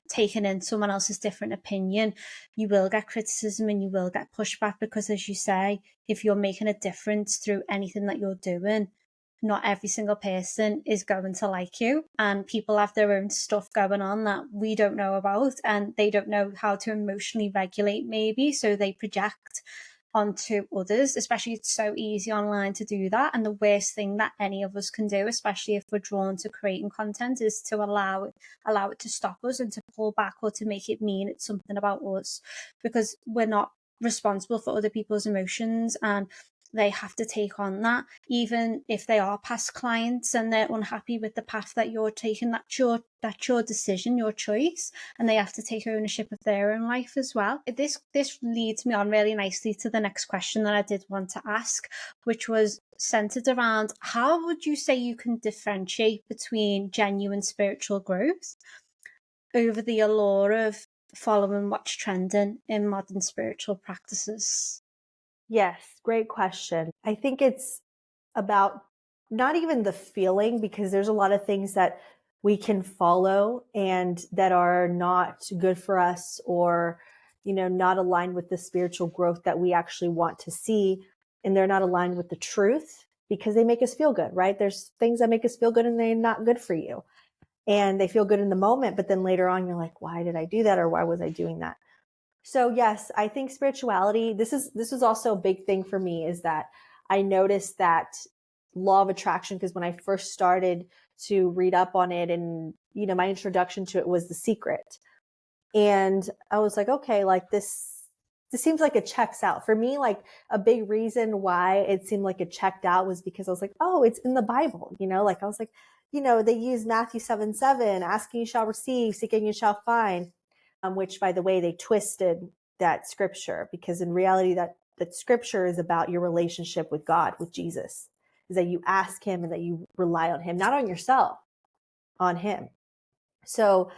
taking in someone else's different opinion, you will get criticism and you will get pushback, because as you say, if you're making a difference through anything that you're doing, not every single person is going to like you, and people have their own stuff going on that we don't know about, and they don't know how to emotionally regulate maybe, so they project onto others. Especially, it's so easy online to do that, and the worst thing that any of us can do, especially if we're drawn to creating content, is to allow it to stop us and to pull back, or to make it mean it's something about us, because we're not responsible for other people's emotions, and they have to take on that, even if they are past clients and they're unhappy with the path that you're taking. That's your decision, your choice, and they have to take ownership of their own life as well. This leads me on really nicely to the next question that I did want to ask, which was centered around, how would you say you can differentiate between genuine spiritual growth over the allure of following what's trending in modern spiritual practices? Yes, great question. I think it's about not even the feeling, because there's a lot of things that we can follow and that are not good for us, or, not aligned with the spiritual growth that we actually want to see. And they're not aligned with the truth because they make us feel good, right? There's things that make us feel good and they're not good for you. And they feel good in the moment, but then later on, you're like, why did I do that? Or why was I doing that? So yes, I think spirituality, this is also a big thing for me, is that I noticed that law of attraction, because when I first started to read up on it, and my introduction to it was The Secret. And I was like, okay, like this seems like it checks out. For me, like a big reason why it seemed like it checked out was because I was like, oh, it's in the Bible, like I was like, they use Matthew 7:7, asking you shall receive, seeking you shall find. Which, by the way, they twisted that scripture, because in reality that scripture is about your relationship with God, with Jesus, is that you ask him and that you rely on him, not on yourself, on him. So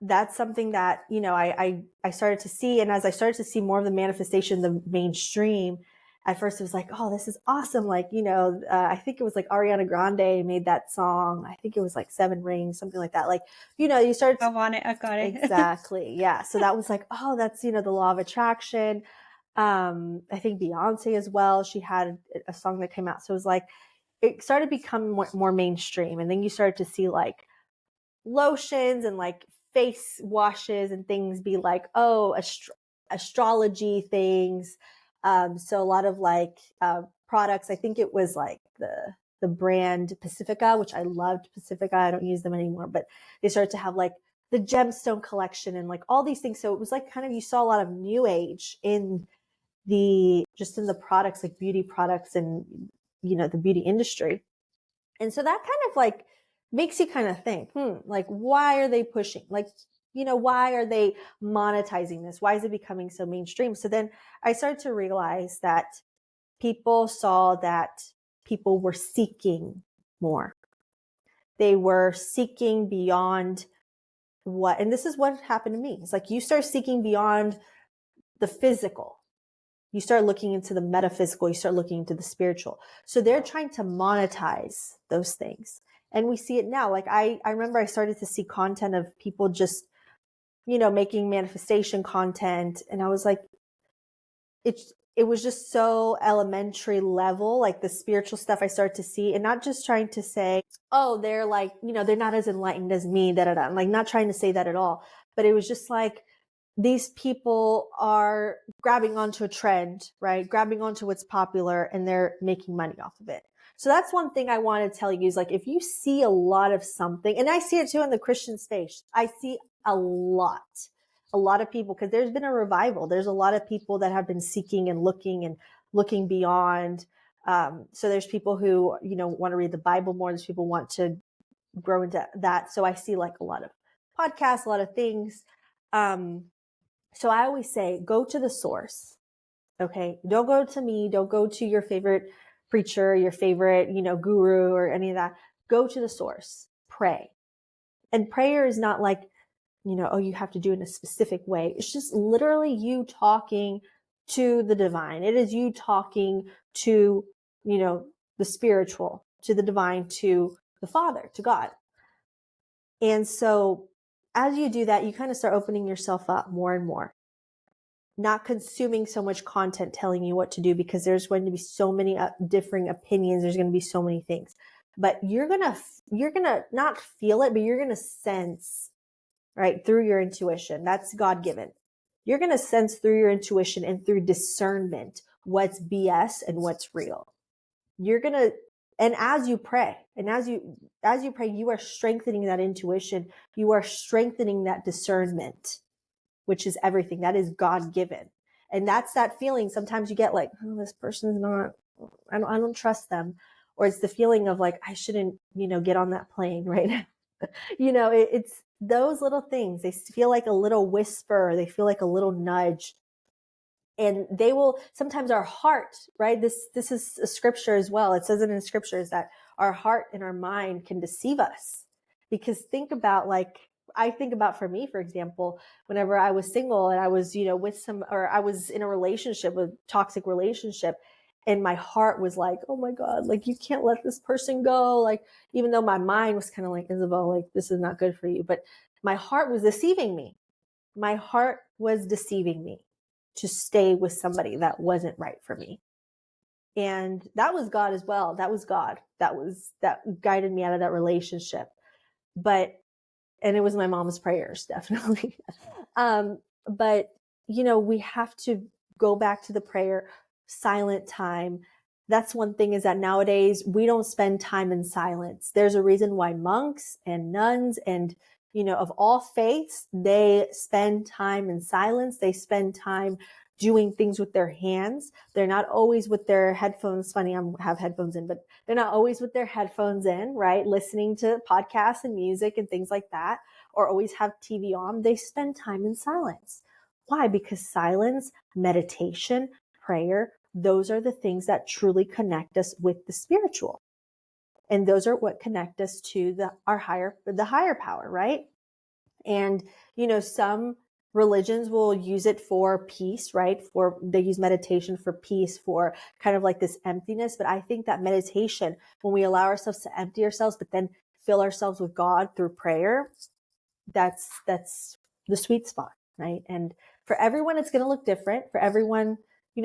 that's something that, I started to see. And as I started to see more of the manifestation, the mainstream, at first it was like, oh, this is awesome. Like, I think it was like Ariana Grande made that song. I think it was like Seven Rings, something like that. Like, you start I want it, I got it. exactly. Yeah. So that was like, oh, that's, the law of attraction. I think Beyonce as well, she had a song that came out. So it was like, it started becoming more mainstream. And then you started to see like lotions and like face washes and things be like, oh, astrology things. So a lot of like products, I think it was like the brand Pacifica, which I loved Pacifica. I don't use them anymore, but they started to have like the gemstone collection and like all these things. So it was like kind of, you saw a lot of new age in in the products, like beauty products and, the beauty industry. And so that kind of like makes you kind of think, like, why are they pushing? Like, why are they monetizing this? Why is it becoming so mainstream? So then I started to realize that people saw that people were seeking more. They were seeking beyond and this is what happened to me. It's like you start seeking beyond the physical. You start looking into the metaphysical, you start looking into the spiritual. So they're trying to monetize those things. And we see it now. Like I remember I started to see content of people just, making manifestation content. And I was like, it was just so elementary level, like the spiritual stuff I started to see, and not just trying to say, oh, they're like, they're not as enlightened as me, da da da. I'm like not trying to say that at all. But it was just like, these people are grabbing onto a trend, right? Grabbing onto what's popular, and they're making money off of it. So that's one thing I want to tell you is like, if you see a lot of something, and I see it too in the Christian space, I see a lot of people, because there's been a revival. There's a lot of people that have been seeking and looking beyond. So there's people who, want to read the Bible more. There's people who want to grow into that. So I see like a lot of podcasts, a lot of things. So I always say, go to the source. Okay. Don't go to me. Don't go to your favorite preacher, your favorite, guru or any of that. Go to the source. Pray. And prayer is not like, oh, you have to do it in a specific way. It's just literally you talking to the divine. It is you talking to, the spiritual, to the divine, to the Father, to God. And so as you do that, you kind of start opening yourself up more and more, not consuming so much content telling you what to do, because there's going to be so many differing opinions. There's going to be so many things, but you're going to not feel it, but you're going to sense, right? Through your intuition. That's God given. You're going to sense through your intuition and through discernment what's BS and what's real. And as you pray, you are strengthening that intuition. You are strengthening that discernment, which is everything. That is God given. And that's that feeling. Sometimes you get like, oh, this person's not, I don't trust them. Or it's the feeling of like, I shouldn't, get on that plane, right? It's those little things. They feel like a little whisper. They feel like a little nudge. And they will, sometimes our heart, right? This is a scripture as well. It says it in scriptures that our heart and our mind can deceive us. Because think about like I think about for me, for example, whenever I was single and I was, or I was in a relationship, a toxic relationship, and my heart was like, oh my God, like you can't let this person go. Like, even though my mind was kind of like, Isabel, like this is not good for you. But my heart was deceiving me. My heart was deceiving me to stay with somebody that wasn't right for me. And that was God as well. That was God. That guided me out of that relationship. And it was my mom's prayers, definitely. But we have to go back to the prayer, silent time. That's one thing, is that nowadays we don't spend time in silence. There's a reason why monks and nuns and, of all faiths, they spend time in silence. They spend time doing things with their hands. They're not always with their headphones. Funny, I have headphones in, but they're not always with their headphones in, right? Listening to podcasts and music and things like that, or always have TV on. They spend time in silence. Why? Because silence, meditation, prayer, those are the things that truly connect us with the spiritual. And those are what connect us to the higher power, right? And, some religions will use it for peace, right? They use meditation for peace, for kind of like this emptiness. But I think that meditation, when we allow ourselves to empty ourselves, but then fill ourselves with God through prayer, that's the sweet spot, right? And for everyone, it's going to look different. For everyone,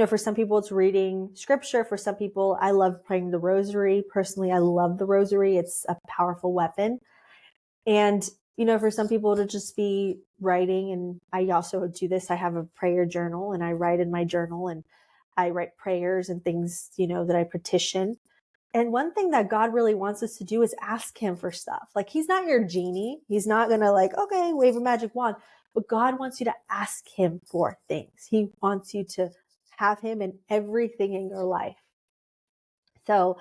for some people, it's reading scripture. For some people, I love praying the rosary. Personally, I love the rosary. It's a powerful weapon. And, for some people to just be writing. And I also do this. I have a prayer journal and I write in my journal and I write prayers and things, that I petition. And one thing that God really wants us to do is ask him for stuff. Like, he's not your genie. He's not going to okay, wave a magic wand. But God wants you to ask him for things. He wants you to have him in everything in your life. So,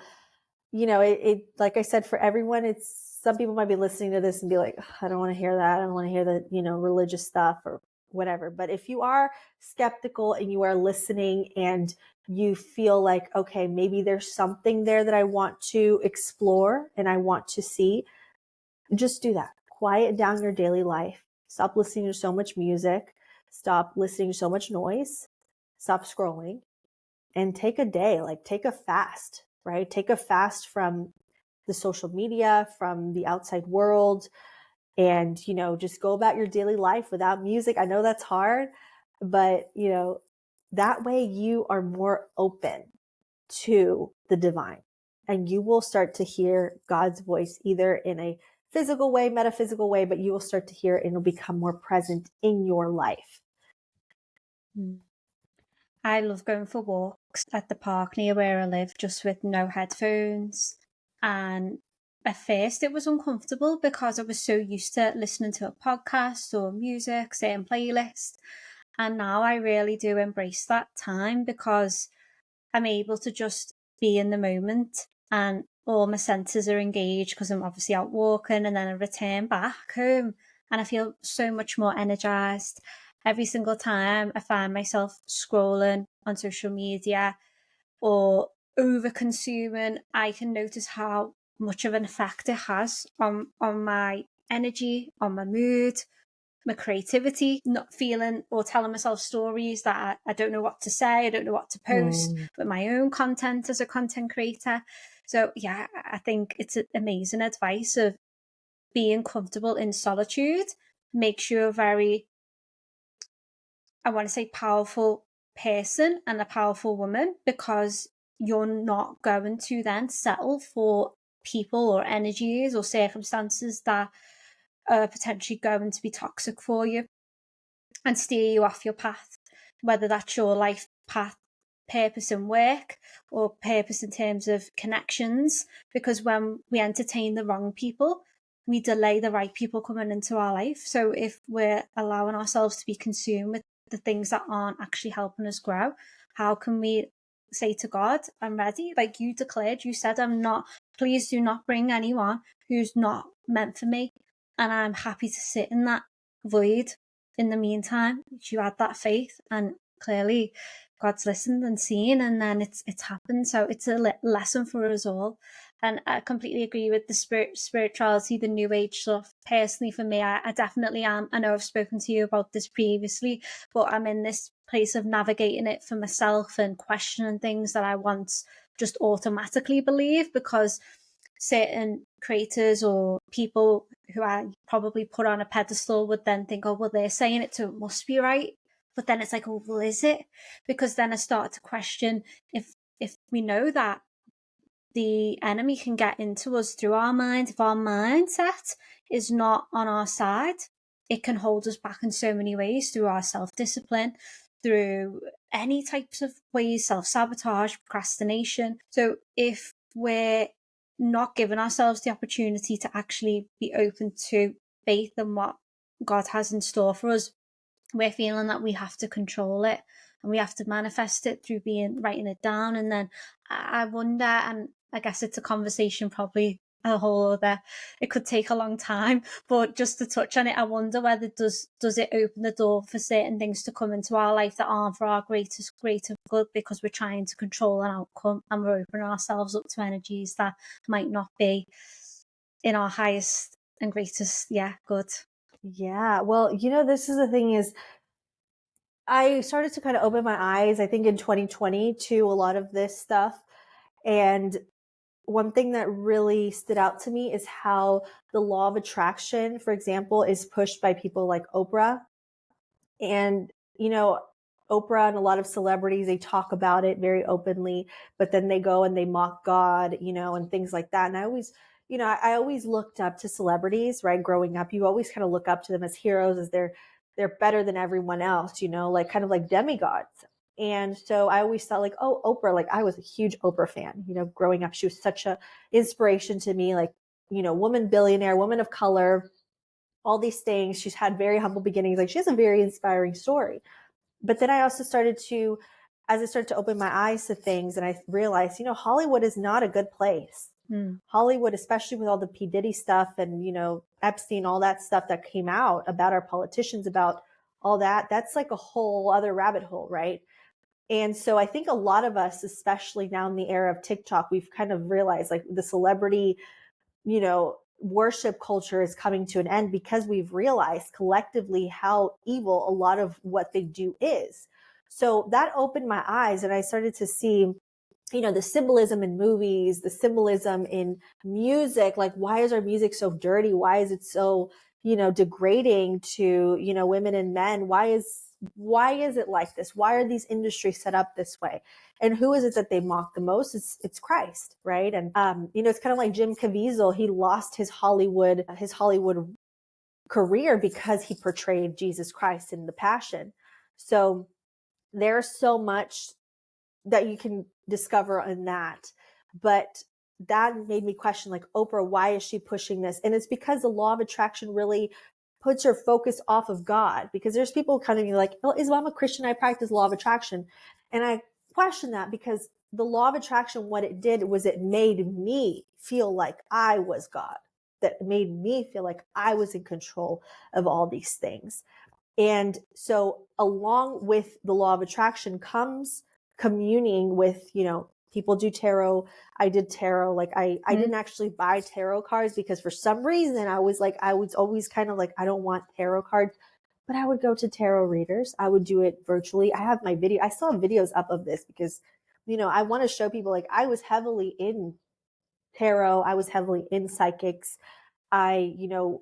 it like I said, for everyone, some people might be listening to this and be like, I don't want to hear that. I don't want to hear the, religious stuff or whatever. But if you are skeptical and you are listening and you feel like, okay, maybe there's something there that I want to explore and I want to see, just do that. Quiet down your daily life. Stop listening to so much music. Stop listening to so much noise. Stop scrolling and take a day, take a fast, right? Take a fast from the social media, from the outside world, and, just go about your daily life without music. I know that's hard, but, that way you are more open to the divine and you will start to hear God's voice either in a physical way, metaphysical way, but you will start to hear it and it'll become more present in your life. I love going for walks at the park near where I live, just with no headphones. And at first it was uncomfortable because I was so used to listening to a podcast or music, certain playlist. And now I really do embrace that time because I'm able to just be in the moment and all my senses are engaged because I'm obviously out walking, and then I return back home and I feel so much more energized. Every single time I find myself scrolling on social media or over consuming, I can notice how much of an effect it has on my energy, on my mood, my creativity, not feeling or telling myself stories that I don't know what to say, I don't know what to post, but my own content as a content creator. So yeah, I think it's amazing advice of being comfortable in solitude makes you a very, I want to say, powerful person and a powerful woman, because you're not going to then settle for people or energies or circumstances that are potentially going to be toxic for you and steer you off your path, whether that's your life path, purpose in work, or purpose in terms of connections. Because when we entertain the wrong people, we delay the right people coming into our life. So if we're allowing ourselves to be consumed with the things that aren't actually helping us grow, how can we say to God, I'm ready? Like you declared, you said, I'm not, please do not bring anyone who's not meant for me. And I'm happy to sit in that void. In the meantime, you had that faith, and clearly God's listened and seen, and then it's happened. So it's a lesson for us all. And I completely agree with the spirituality, the new age stuff. Personally, for me, I definitely am. I know I've spoken to you about this previously, but I'm in this place of navigating it for myself and questioning things that I once just automatically believe, because certain creators or people who I probably put on a pedestal would then think, oh, well, they're saying it, so it must be right. But then it's like, oh, well, is it? Because then I start to question if we know that the enemy can get into us through our mind. If our mindset is not on our side, it can hold us back in so many ways, through our self-discipline, through any types of ways, self-sabotage, procrastination. So if we're not giving ourselves the opportunity to actually be open to faith and what God has in store for us, we're feeling that we have to control it and we have to manifest it through writing it down. And then I wonder, and I guess it's a conversation, probably a whole other, it could take a long time, but just to touch on it, I wonder whether does it open the door for certain things to come into our life that aren't for our greater good, because we're trying to control an outcome and we're opening ourselves up to energies that might not be in our highest and greatest, good. Yeah. Well, this is the thing is I started to kind of open my eyes, I think in 2020, to a lot of this stuff. And one thing that really stood out to me is how the law of attraction, for example, is pushed by people like Oprah. And, Oprah and a lot of celebrities, they talk about it very openly, but then they go and they mock God, and things like that. And I always, I always looked up to celebrities, right? Growing up, you always kind of look up to them as heroes, as they're better than everyone else, like kind of like demigods. And so I always thought like, oh, Oprah, like I was a huge Oprah fan, growing up. She was such a inspiration to me, like, woman billionaire, woman of color, all these things. She's had very humble beginnings. Like she has a very inspiring story. But then I also as I started to open my eyes to things, and I realized, Hollywood is not a good place. Mm. Hollywood, especially with all the P. Diddy stuff and, Epstein, all that stuff that came out about our politicians, about all that, that's like a whole other rabbit hole, right? And so I think a lot of us, especially now in the era of TikTok, we've kind of realized like the celebrity, worship culture is coming to an end, because we've realized collectively how evil a lot of what they do is. So that opened my eyes, and I started to see, the symbolism in movies, the symbolism in music. Like, why is our music so dirty? Why is it so, degrading to, women and men? Why is it like this? Why are these industries set up this way? And who is it that they mock the most? It's Christ, right? And it's kind of like Jim Caviezel. He lost his Hollywood career because he portrayed Jesus Christ in The Passion. So there's so much that you can discover in that. But that made me question, like, Oprah, why is she pushing this? And it's because the law of attraction really puts your focus off of God. Because there's people kind of like, well, Isabel, I'm a Christian, I practice law of attraction. And I question that, because the law of attraction, what it did was it made me feel like I was God. That made me feel like I was in control of all these things. And so along with the law of attraction comes communing with, people do tarot. I did tarot. Like I didn't actually buy tarot cards, because for some reason I was always kind of like, I don't want tarot cards, but I would go to tarot readers. I would do it virtually. I have my video. I still have videos up of this, because, I want to show people, like, I was heavily in tarot. I was heavily in psychics. I,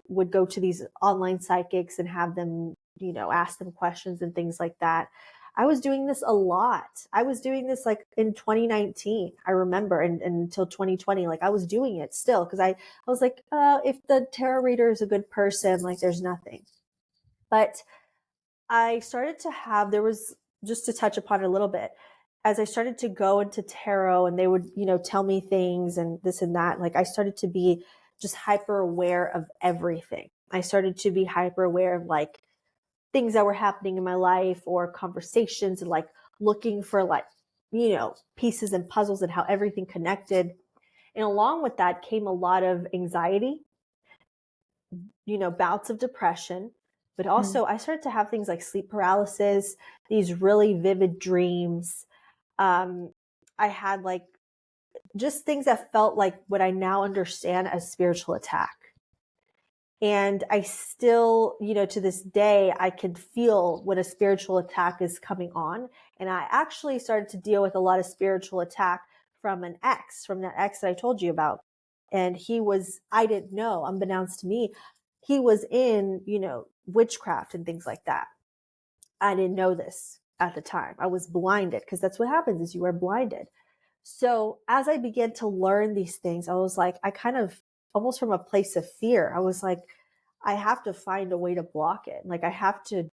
would go to these online psychics and have them, ask them questions and things like that. I was doing this a lot. I was doing this like in 2019, I remember, and until 2020, like I was doing it still, because I was like, if the tarot reader is a good person, like there's nothing. But I started to have, there was, just to touch upon it a little bit, as I started to go into tarot and they would, tell me things and this and that, like I started to be just hyper aware of everything. I started to be hyper aware of like things that were happening in my life, or conversations, and like looking for like, pieces and puzzles and how everything connected. And along with that came a lot of anxiety, bouts of depression, but also I started to have things like sleep paralysis, these really vivid dreams. I had like just things that felt like what I now understand as spiritual attack. And I still, to this day, I can feel when a spiritual attack is coming on. And I actually started to deal with a lot of spiritual attack from that ex that I told you about. And I didn't know, unbeknownst to me, he was in, witchcraft and things like that. I didn't know this at the time. I was blinded, because that's what happens, is you are blinded. So as I began to learn these things, I was like, I kind of, almost from a place of fear, I was like, I have to find a way to block it. Like I have to,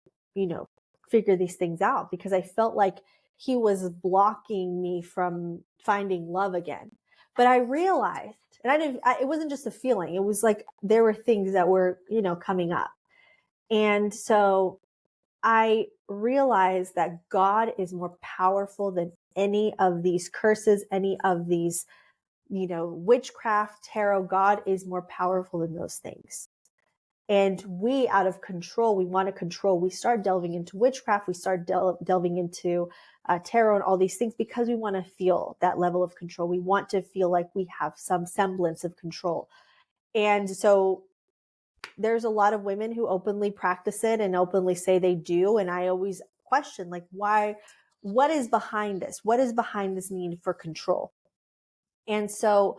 figure these things out, because I felt like he was blocking me from finding love again. But I realized, and it wasn't just a feeling. It was like, there were things that were, coming up. And so I realized that God is more powerful than any of these curses, any of these, witchcraft, tarot. God is more powerful than those things. And we, out of control, we want to control. We start delving into witchcraft. We start delving into tarot and all these things, because we want to feel that level of control. We want to feel like we have some semblance of control. And so there's a lot of women who openly practice it and openly say they do. And I always question, like, why, what is behind this? What is behind this need for control? And so,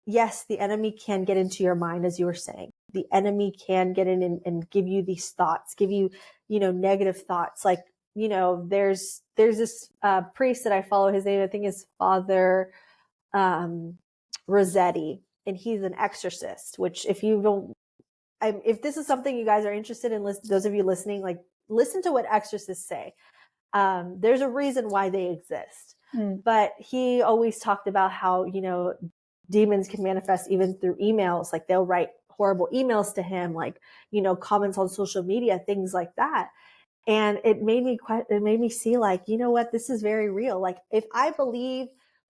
yes, the enemy can get into your mind, as you were saying. The enemy can get in and give you these thoughts, give you, negative thoughts. Like, there's this priest that I follow. His name, I think, is Father Rossetti, and he's an exorcist, which if this is something you guys are interested in, those of you listening, like, listen to what exorcists say. There's a reason why they exist. But he always talked about how, demons can manifest even through emails. Like, they'll write horrible emails to him, like, comments on social media, things like that. And it made me see, like, you know what, this is very real. Like, if I believe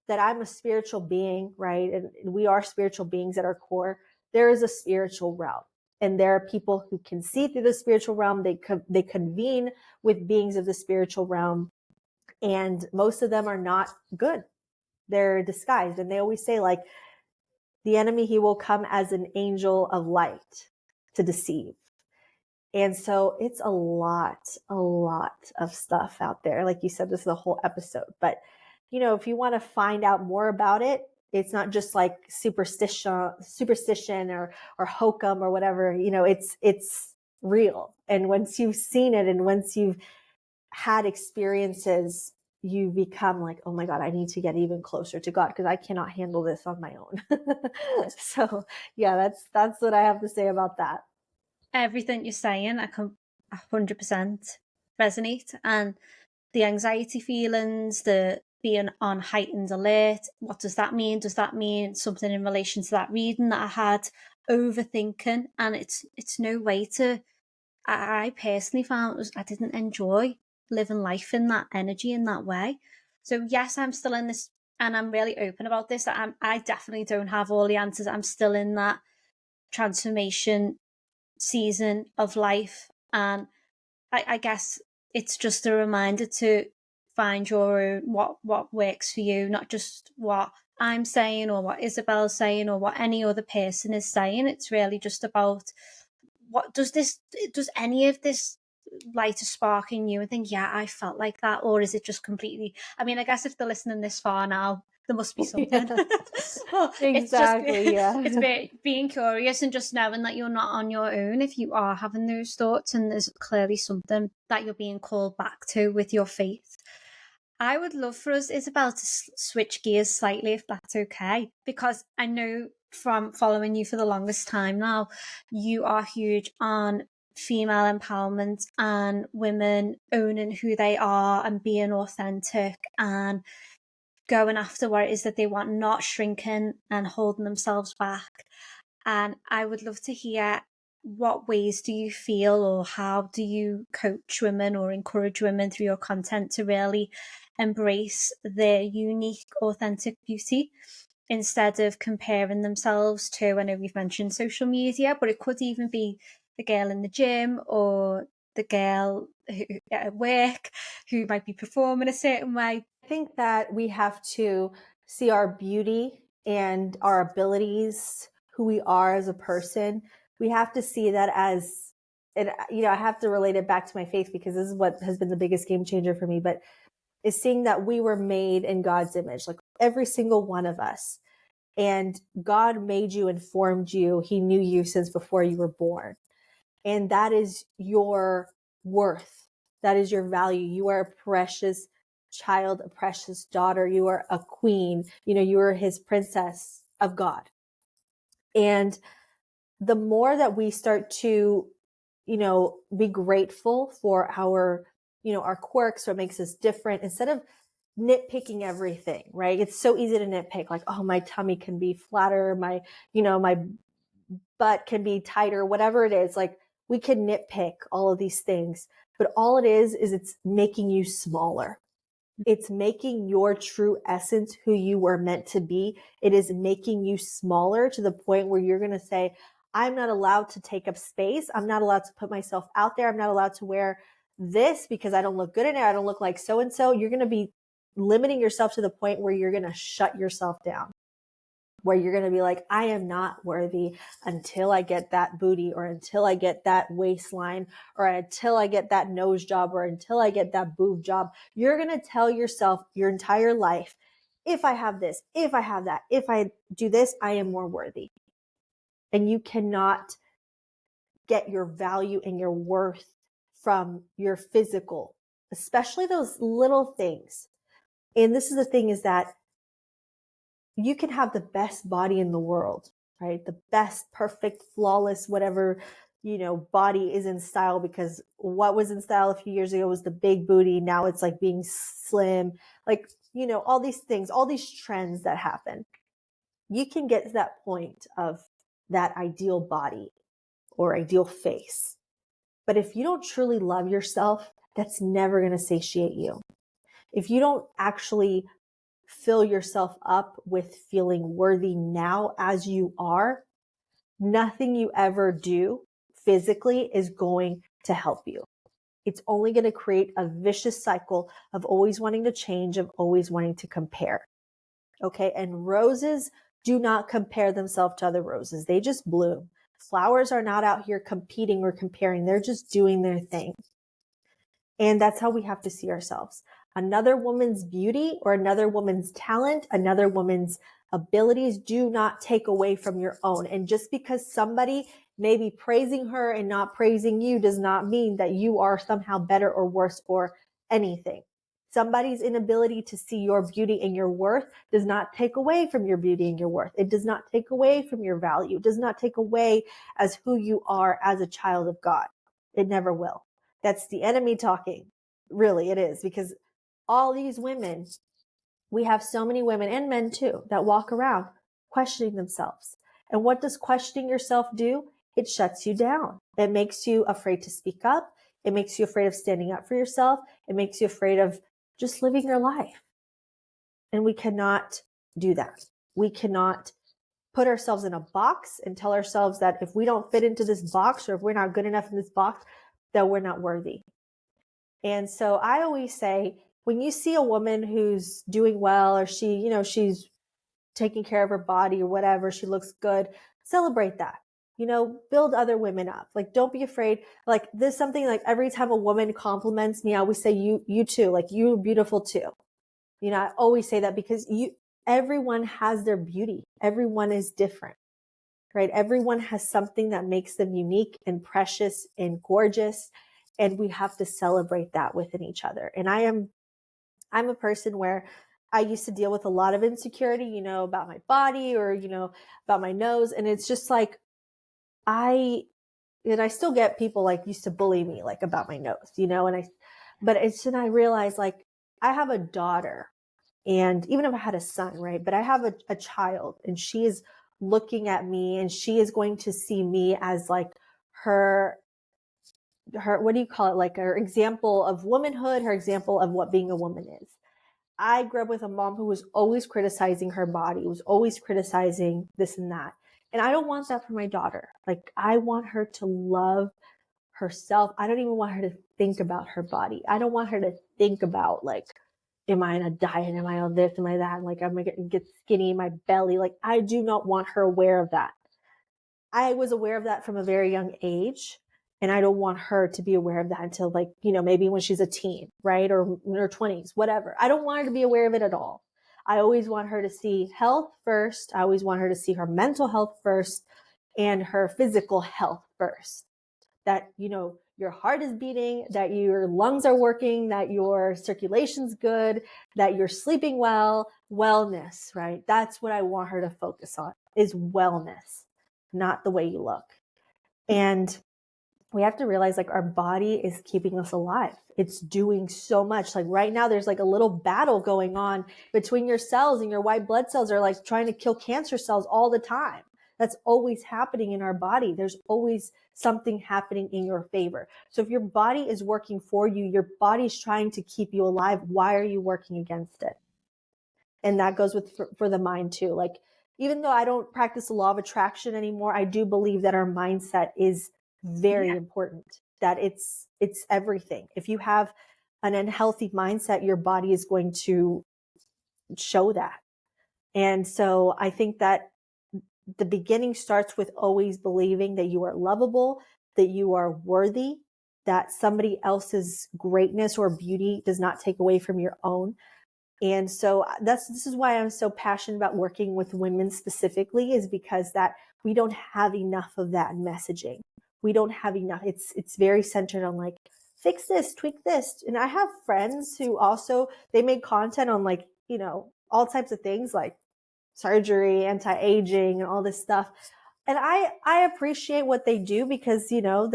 that I'm a spiritual being, right, and we are spiritual beings at our core, there is a spiritual realm. And there are people who can see through the spiritual realm. They convene with beings of the spiritual realm. And most of them are not good. They're disguised. And they always say, like, the enemy, he will come as an angel of light to deceive. And so it's a lot of stuff out there. Like you said, this is a whole episode. But, if you want to find out more about it, it's not just like superstition or hokum or whatever. It's real. And once you've seen it, and once you've had experiences, you become like, oh my God, I need to get even closer to God, because I cannot handle this on my own. So yeah, that's what I have to say about that. Everything you're saying, I can 100% resonate. And the anxiety feelings, the being on heightened alert, what does that mean? Does that mean something in relation to that reading that I had? Overthinking, and it's no way to. I personally found I didn't enjoy living life in that energy in that way. So yes, I'm still in this, and I'm really open about this. I definitely don't have all the answers. I'm still in that transformation season of life, and I guess it's just a reminder to find your own, what works for you, not just what I'm saying or what Isabel's saying or what any other person is saying. It's really just about, what does any of this light a spark in you and think, yeah, I felt like that? Or is it just completely, I mean, I guess if they're listening this far now, there must be something. Yeah, Well, it's just, exactly. Yeah. it's being curious and just knowing that you're not on your own if you are having those thoughts, and there's clearly something that you're being called back to with your faith. I would love for us, Isabel, to switch gears slightly, if that's okay, because I know from following you for the longest time now, you are huge on female empowerment and women owning who they are and being authentic and going after what it is that they want, not shrinking and holding themselves back. And I would love to hear, what ways do you feel, or how do you coach women or encourage women through your content to really embrace their unique, authentic beauty instead of comparing themselves to, I know we've mentioned social media, but it could even be the girl in the gym or the girl at work who might be performing a certain way. I think that we have to see our beauty and our abilities, who we are as a person, we have to see that as, and I have to relate it back to my faith because this is what has been the biggest game changer for me, but is seeing that we were made in God's image, like every single one of us. And God made you and formed you. He knew you since before you were born. And that is your worth. That is your value. You are a precious child, a precious daughter. You are a queen. You are his princess of God. And the more that we start to, be grateful for our quirks, what makes us different, instead of nitpicking everything, right? It's so easy to nitpick, like, oh, my tummy can be flatter, my butt can be tighter, whatever it is. Like, we can nitpick all of these things, but all it is it's making you smaller. It's making your true essence who you were meant to be. It is making you smaller to the point where you're going to say, I'm not allowed to take up space. I'm not allowed to put myself out there. I'm not allowed to wear this because I don't look good in it. I don't look like so-and-so. You're going to be limiting yourself to the point where you're going to shut yourself down, where you're going to be like, I am not worthy until I get that booty, or until I get that waistline, or until I get that nose job, or until I get that boob job. You're going to tell yourself your entire life, if I have this, if I have that, if I do this, I am more worthy. And you cannot get your value and your worth from your physical, especially those little things. And this is the thing, is that you can have the best body in the world, right? The best, perfect, flawless, whatever, body is in style, because what was in style a few years ago was the big booty. Now it's like being slim, like, all these things, all these trends that happen. You can get to that point of that ideal body or ideal face. But if you don't truly love yourself, that's never going to satiate you. If you don't actually fill yourself up with feeling worthy now as you are, nothing you ever do physically is going to help you. It's only going to create a vicious cycle of always wanting to change, of always wanting to compare. Okay. And roses do not compare themselves to other roses. They just bloom. Flowers are not out here competing or comparing. They're just doing their thing. And that's how we have to see ourselves. Another woman's beauty or another woman's talent, another woman's abilities do not take away from your own. And just because somebody may be praising her and not praising you does not mean that you are somehow better or worse or anything. Somebody's inability to see your beauty and your worth does not take away from your beauty and your worth. It does not take away from your value. It does not take away as who you are as a child of God. It never will. That's the enemy talking. Really, it is, because all these women, we have so many women and men too that walk around questioning themselves. And what does questioning yourself do? It shuts you down. It makes you afraid to speak up. It makes you afraid of standing up for yourself. It makes you afraid of just living your life. And we cannot do that. We cannot put ourselves in a box and tell ourselves that if we don't fit into this box, or if we're not good enough in this box, that we're not worthy. And so I always say, when you see a woman who's doing well, or she's taking care of her body or whatever, she looks good, celebrate that. Build other women up. Like, don't be afraid. Like, there's something, like, every time a woman compliments me, I always say, you too, like, you're beautiful too. I always say that, because everyone has their beauty. Everyone is different, right? Everyone has something that makes them unique and precious and gorgeous. And we have to celebrate that within each other. And I'm a person where I used to deal with a lot of insecurity, about my body, or, about my nose. And it's just like, I still get people like used to bully me, like, about my nose, but I realized, like, I have a daughter, and even if I had a son, right? But I have a child, and she is looking at me, and she is going to see me as like her, what do you call it? Like, her example of womanhood, her example of what being a woman is. I grew up with a mom who was always criticizing her body, was always criticizing this and that. And I don't want that for my daughter. Like, I want her to love herself. I don't even want her to think about her body. I don't want her to think about, like, am I on a diet? Am I on this? Am I that? Like, I'm going to get skinny in my belly. Like, I do not want her aware of that. I was aware of that from a very young age. And I don't want her to be aware of that until, like, you know, maybe when she's a teen, right? Or in her 20s, whatever. I don't want her to be aware of it at all. I always want her to see health first. I always want her to see her mental health first and her physical health first. That, you know, your heart is beating, that your lungs are working, that your circulation's good, that you're sleeping well, wellness, right? That's what I want her to focus on, is wellness, not the way you look. And we have to realize, like, our body is keeping us alive. It's doing so much. Like right now, there's like a little battle going on between your cells, and your white blood cells are like trying to kill cancer cells all the time. That's always happening in our body. There's always something happening in your favor. So if your body is working for you, your body's trying to keep you alive. Why are you working against it? And that goes with for the mind too. Like, even though I don't practice the law of attraction anymore, I do believe that our mindset is very important, that it's everything. If you have an unhealthy mindset, your body is going to show that. And so I think that the beginning starts with always believing that you are lovable, that you are worthy, that somebody else's greatness or beauty does not take away from your own. And so this is why I'm so passionate about working with women specifically, is because that we don't have enough of that messaging. We don't have enough. It's very centered on like, fix this, tweak this. And I have friends who also, they make content on like, you know, all types of things like surgery, anti-aging, and all this stuff. And I appreciate what they do because, you know,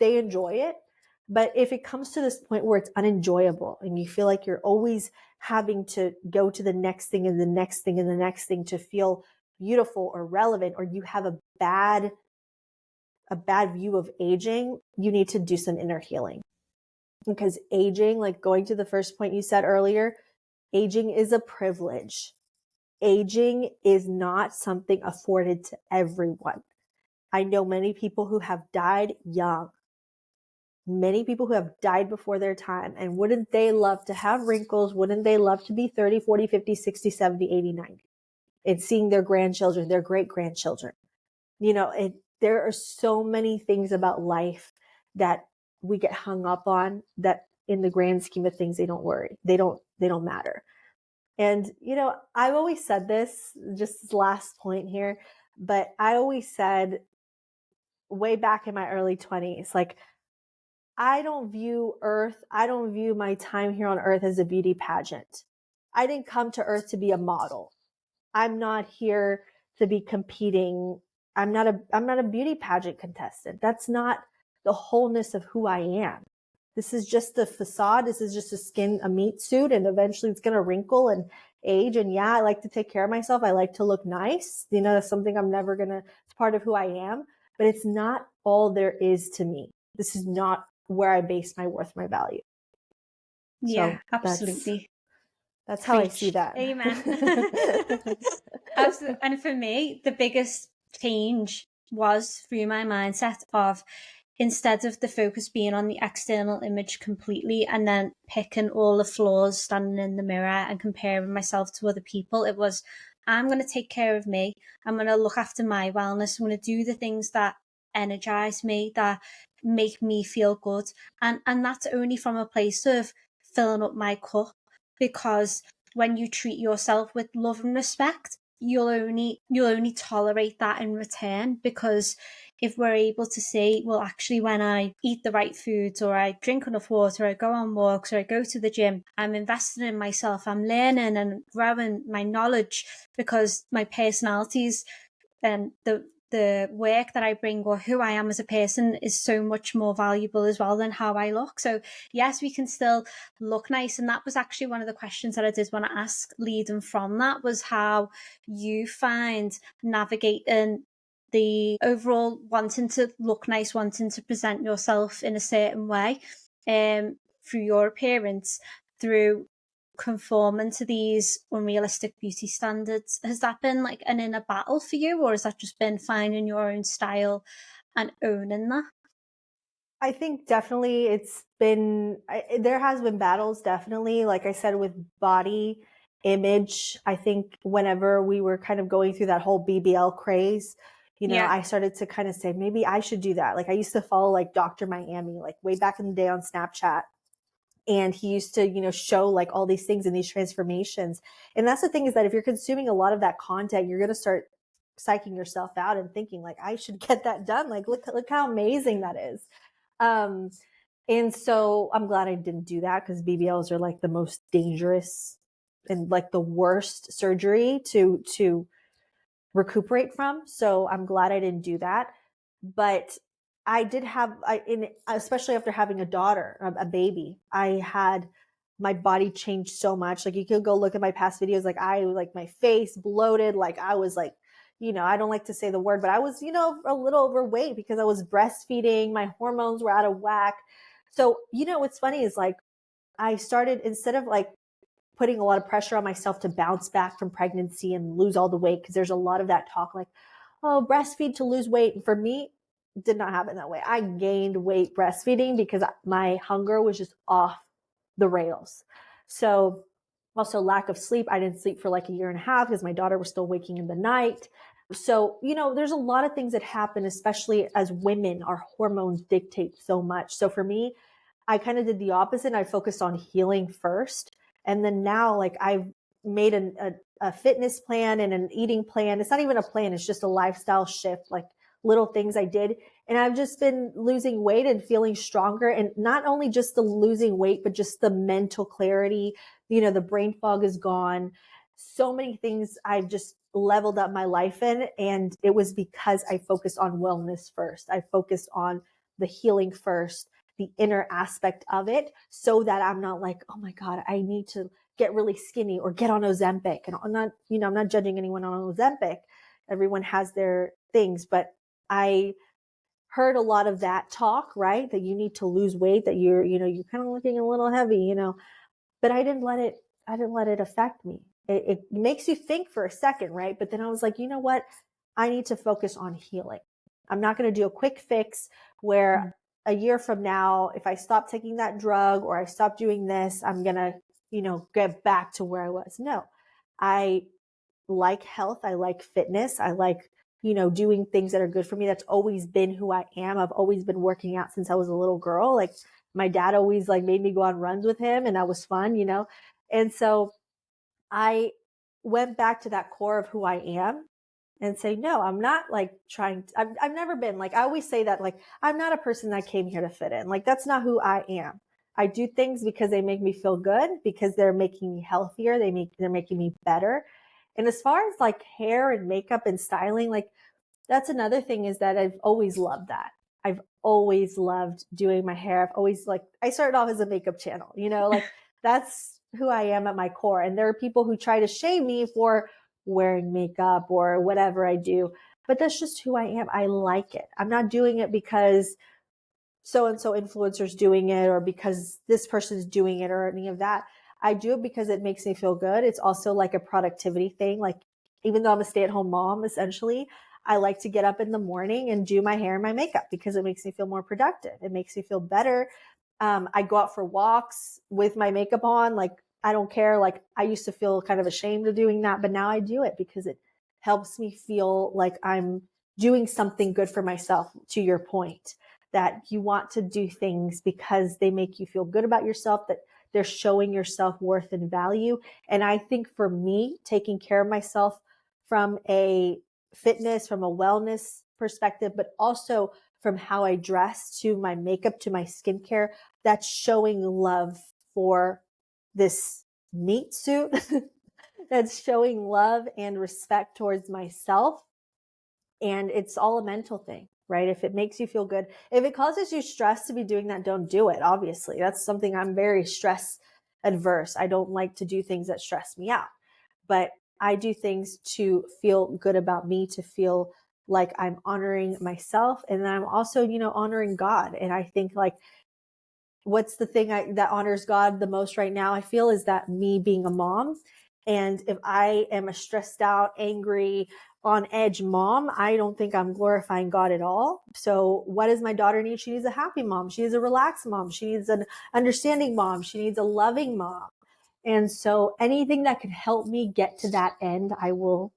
they enjoy it. But if it comes to this point where it's unenjoyable and you feel like you're always having to go to the next thing and the next thing and the next thing to feel beautiful or relevant, or you have a bad view of aging, you need to do some inner healing. Because aging, like going to the first point you said earlier, aging is a privilege. Aging is not something afforded to everyone. I know many people who have died young. Many people who have died before their time. And wouldn't they love to have wrinkles? Wouldn't they love to be 30, 40, 50, 60, 70, 80, 90? And seeing their grandchildren, their great grandchildren. You know, there are so many things about life that we get hung up on that in the grand scheme of things, they don't worry. They don't matter. And, you know, I've always said this, just this last point here, but I always said way back in my early 20s, like, I don't view my time here on earth as a beauty pageant. I didn't come to earth to be a model. I'm not here to be competing. I'm not a beauty pageant contestant. That's not the wholeness of who I am. This is just a facade. This is just a meat suit, and eventually it's going to wrinkle and age. And yeah, I like to take care of myself. I like to look nice. You know, that's something it's part of who I am, but it's not all there is to me. This is not where I base my worth, my value. Yeah, So absolutely. that's how I see Preach. that. Amen. Absolutely. And for me, the biggest change was through my mindset of, instead of the focus being on the external image completely and then picking all the flaws standing in the mirror and comparing myself to other people, it was, I'm going to take care of me. I'm going to look after my wellness. I'm going to do the things that energize me, that make me feel good. And that's only from a place of filling up my cup, because when you treat yourself with love and respect, you'll only tolerate that in return. Because if we're able to say, well, actually, when I eat the right foods, or I drink enough water, I go on walks, or I go to the gym, I'm investing in myself, I'm learning and growing my knowledge, because my personalities and the work that I bring, or who I am as a person, is so much more valuable as well than how I look. So yes, we can still look nice. And that was actually one of the questions that I did want to ask leading from that, was how you find navigating the overall wanting to look nice, wanting to present yourself in a certain way, through your appearance, through conforming to these unrealistic beauty standards. Has that been like an inner battle for you, or has that just been finding your own style and owning that? I think definitely there has been battles, definitely. Like I said, with body image, I think whenever we were kind of going through that whole BBL craze, Yeah. I started to kind of say, maybe I should do that. Like I used to follow like Dr. Miami, like way back in the day on Snapchat. And he used to, show like all these things and these transformations. And that's the thing, is that if you're consuming a lot of that content, you're going to start psyching yourself out and thinking like, I should get that done. Like, look how amazing that is. Um, and so I'm glad I didn't do that, because BBLs are like the most dangerous and like the worst surgery to recuperate from. So I'm glad I didn't do that. But I did have, especially after having a daughter, a baby, I had my body changed so much. Like you could go look at my past videos. Like my face bloated. Like I was like, I don't like to say the word, but I was, a little overweight because I was breastfeeding. My hormones were out of whack. So, what's funny is like, I started, instead of like putting a lot of pressure on myself to bounce back from pregnancy and lose all the weight, because there's a lot of that talk like, oh, breastfeed to lose weight. And for me, it did not happen that way. I gained weight breastfeeding because my hunger was just off the rails. So also lack of sleep. I didn't sleep for like a year and a half because my daughter was still waking in the night. So, there's a lot of things that happen, especially as women, our hormones dictate so much. So for me, I kind of did the opposite. I focused on healing first. And then now, like, I've made a fitness plan and an eating plan. It's not even a plan, it's just a lifestyle shift, like little things I did. And I've just been losing weight and feeling stronger. And not only just the losing weight, but just the mental clarity. The brain fog is gone. So many things I've just leveled up my life in. And it was because I focused on wellness first. I focused on the healing first, the inner aspect of it, so that I'm not like, oh my God, I need to get really skinny or get on Ozempic. And I'm not judging anyone on Ozempic. Everyone has their things, but I heard a lot of that talk, right? That you need to lose weight, that you're kind of looking a little heavy, but I didn't let it affect me. It makes you think for a second, right? But then I was like, you know what? I need to focus on healing. I'm not going to do a quick fix where a year from now, if I stop taking that drug or I stop doing this, I'm going to, get back to where I was. No, I like health. I like fitness. I like, doing things that are good for me. That's always been who I am. I've always been working out since I was a little girl. Like my dad always like made me go on runs with him, and that was fun, And so I went back to that core of who I am and say, no, I'm not like I've never been like, I always say that, like, I'm not a person that came here to fit in. Like, that's not who I am. I do things because they make me feel good, because they're making me healthier. They're making me better. And as far as like hair and makeup and styling, like that's another thing, is that I've always loved that. I've always loved doing my hair. I've always I started off as a makeup channel, like that's who I am at my core. And there are people who try to shame me for wearing makeup or whatever I do, but that's just who I am. I like it. I'm not doing it because so and so influencers doing it or because this person's doing it or any of that. I do it because it makes me feel good. It's also like a productivity thing. Like, even though I'm a stay-at-home mom, essentially, I like to get up in the morning and do my hair and my makeup because it makes me feel more productive. It makes me feel better. I go out for walks with my makeup on. Like, I don't care. Like, I used to feel kind of ashamed of doing that, but now I do it because it helps me feel like I'm doing something good for myself, to your point, that you want to do things because they make you feel good about yourself, that they're showing your self-worth and value. And I think for me, taking care of myself from a fitness, from a wellness perspective, but also from how I dress to my makeup to my skincare, that's showing love for this meat suit. That's showing love and respect towards myself. And it's all a mental thing, right? If it makes you feel good, if it causes you stress to be doing that, don't do it. Obviously, that's something I'm very stress adverse. I don't like to do things that stress me out, but I do things to feel good about me, to feel like I'm honoring myself. And then I'm also, honoring God. And I think like, what's the thing that honors God the most right now, I feel, is that me being a mom And if I am a stressed out, angry, on edge mom, I don't think I'm glorifying God at all. So what does my daughter need? She needs a happy mom. She needs a relaxed mom. She needs an understanding mom. She needs a loving mom. And so anything that can help me get to that end, I will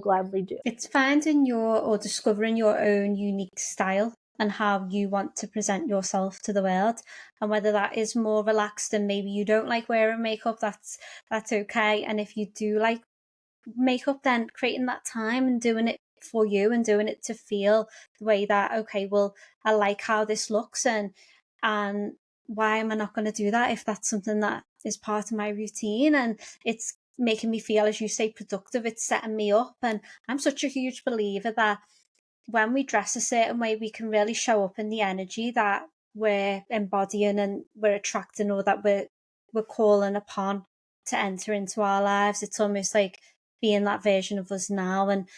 gladly do. It's finding your or discovering your own unique style and how you want to present yourself to the world, and whether that is more relaxed and maybe you don't like wearing makeup, that's okay. And if you do like makeup, then creating that time and doing it for you and doing it to feel the way that, okay, well, I like how this looks, and why am I not going to do that if that's something that is part of my routine and it's making me feel, as you say, productive, it's setting me up. And I'm such a huge believer that when we dress a certain way, we can really show up in the energy that we're embodying and we're attracting, or that we're calling upon to enter into our lives. It's almost like being that version of us now, and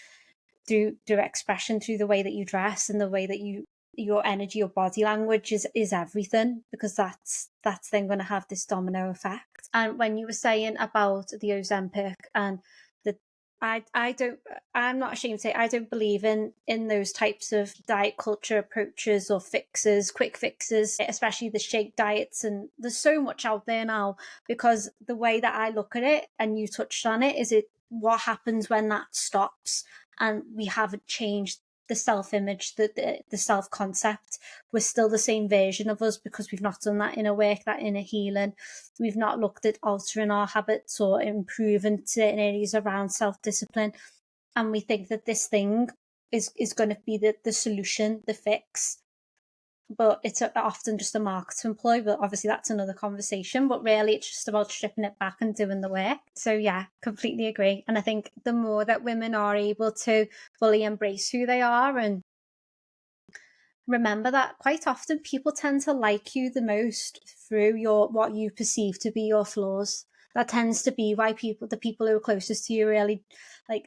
through expression, through the way that you dress and the way that your energy, your body language is everything, because that's then going to have this domino effect. And when you were saying about the Ozempic and the I don't, I'm not ashamed to say I don't believe in those types of diet culture approaches or fixes, quick fixes, especially the shake diets. And there's so much out there now, because the way that I look at it, and you touched on it, is it what happens when that stops and we haven't changed the self-image, the self-concept. We're still the same version of us because we've not done that inner work, that inner healing. We've not looked at altering our habits or improving certain areas around self-discipline. And we think that this thing is going to be the solution, the fix. But it's often just a marketing ploy. But obviously that's another conversation. But really it's just about stripping it back and doing the work. So yeah, completely agree. And I think the more that women are able to fully embrace who they are and remember that quite often people tend to like you the most through what you perceive to be your flaws. That tends to be why the people who are closest to you really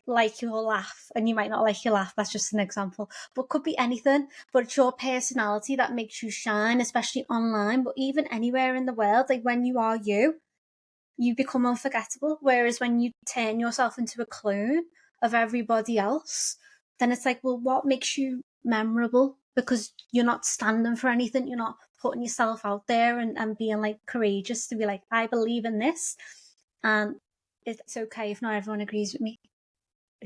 like your laugh, and you might not like your laugh. That's just an example, but could be anything. But it's your personality that makes you shine, especially online, but even anywhere in the world. Like when you are you become unforgettable. Whereas when you turn yourself into a clone of everybody else, then it's like, well, what makes you memorable? Because you're not standing for anything. You're not putting yourself out there and being like courageous to be like, I believe in this. And it's okay if not everyone agrees with me.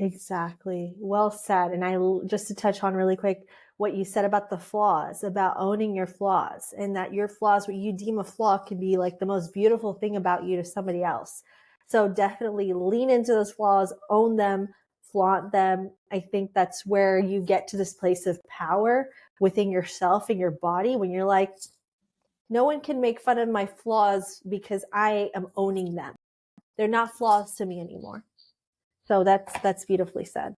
Exactly. Well said. And just to touch on really quick, what you said about the flaws, about owning your flaws, and that your flaws, what you deem a flaw, can be like the most beautiful thing about you to somebody else. So definitely lean into those flaws, own them, flaunt them. I think that's where you get to this place of power within yourself and your body, when you're like, no one can make fun of my flaws because I am owning them. They're not flaws to me anymore. So that's beautifully said.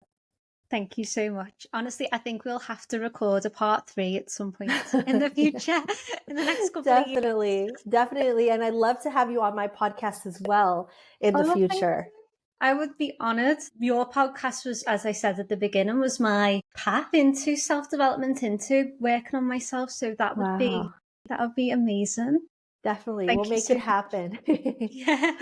Thank you so much. Honestly, I think we'll have to record a part 3 at some point in the future, in the next couple of years. Definitely. And I'd love to have you on my podcast as well in the future. I would be honored. Your podcast was, as I said at the beginning, was my path into self-development, into working on myself. So that would be amazing. Definitely. Thank We'll you make so it happen. Yeah.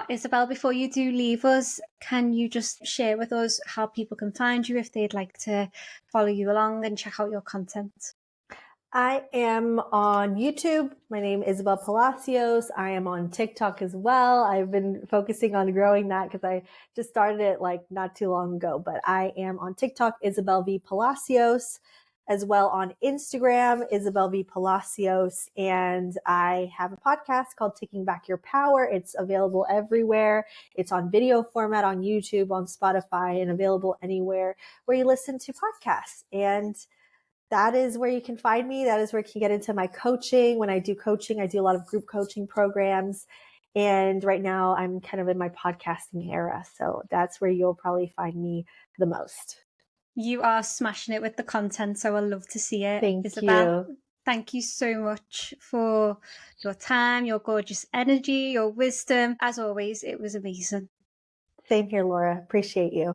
Isabel, before you do leave us, can you just share with us how people can find you if they'd like to follow you along and check out your content? I am on YouTube. My name is Isabel Palacios. I am on TikTok as well. I've been focusing on growing that because I just started it like not too long ago, but I am on TikTok, Isabel V. Palacios, as well on Instagram, Isabel V. Palacios. And I have a podcast called Taking Back Your Power. It's available everywhere. It's on video format on YouTube, on Spotify, and available anywhere where you listen to podcasts. And that is where you can find me. That is where you can get into my coaching. When I do coaching, I do a lot of group coaching programs. And right now I'm kind of in my podcasting era. So that's where you'll probably find me the most. You are smashing it with the content, so I love to see it. Thank Isabel, you. thank you so much for your time, your gorgeous energy, your wisdom. As always, it was amazing. Same here, Laura. Appreciate you.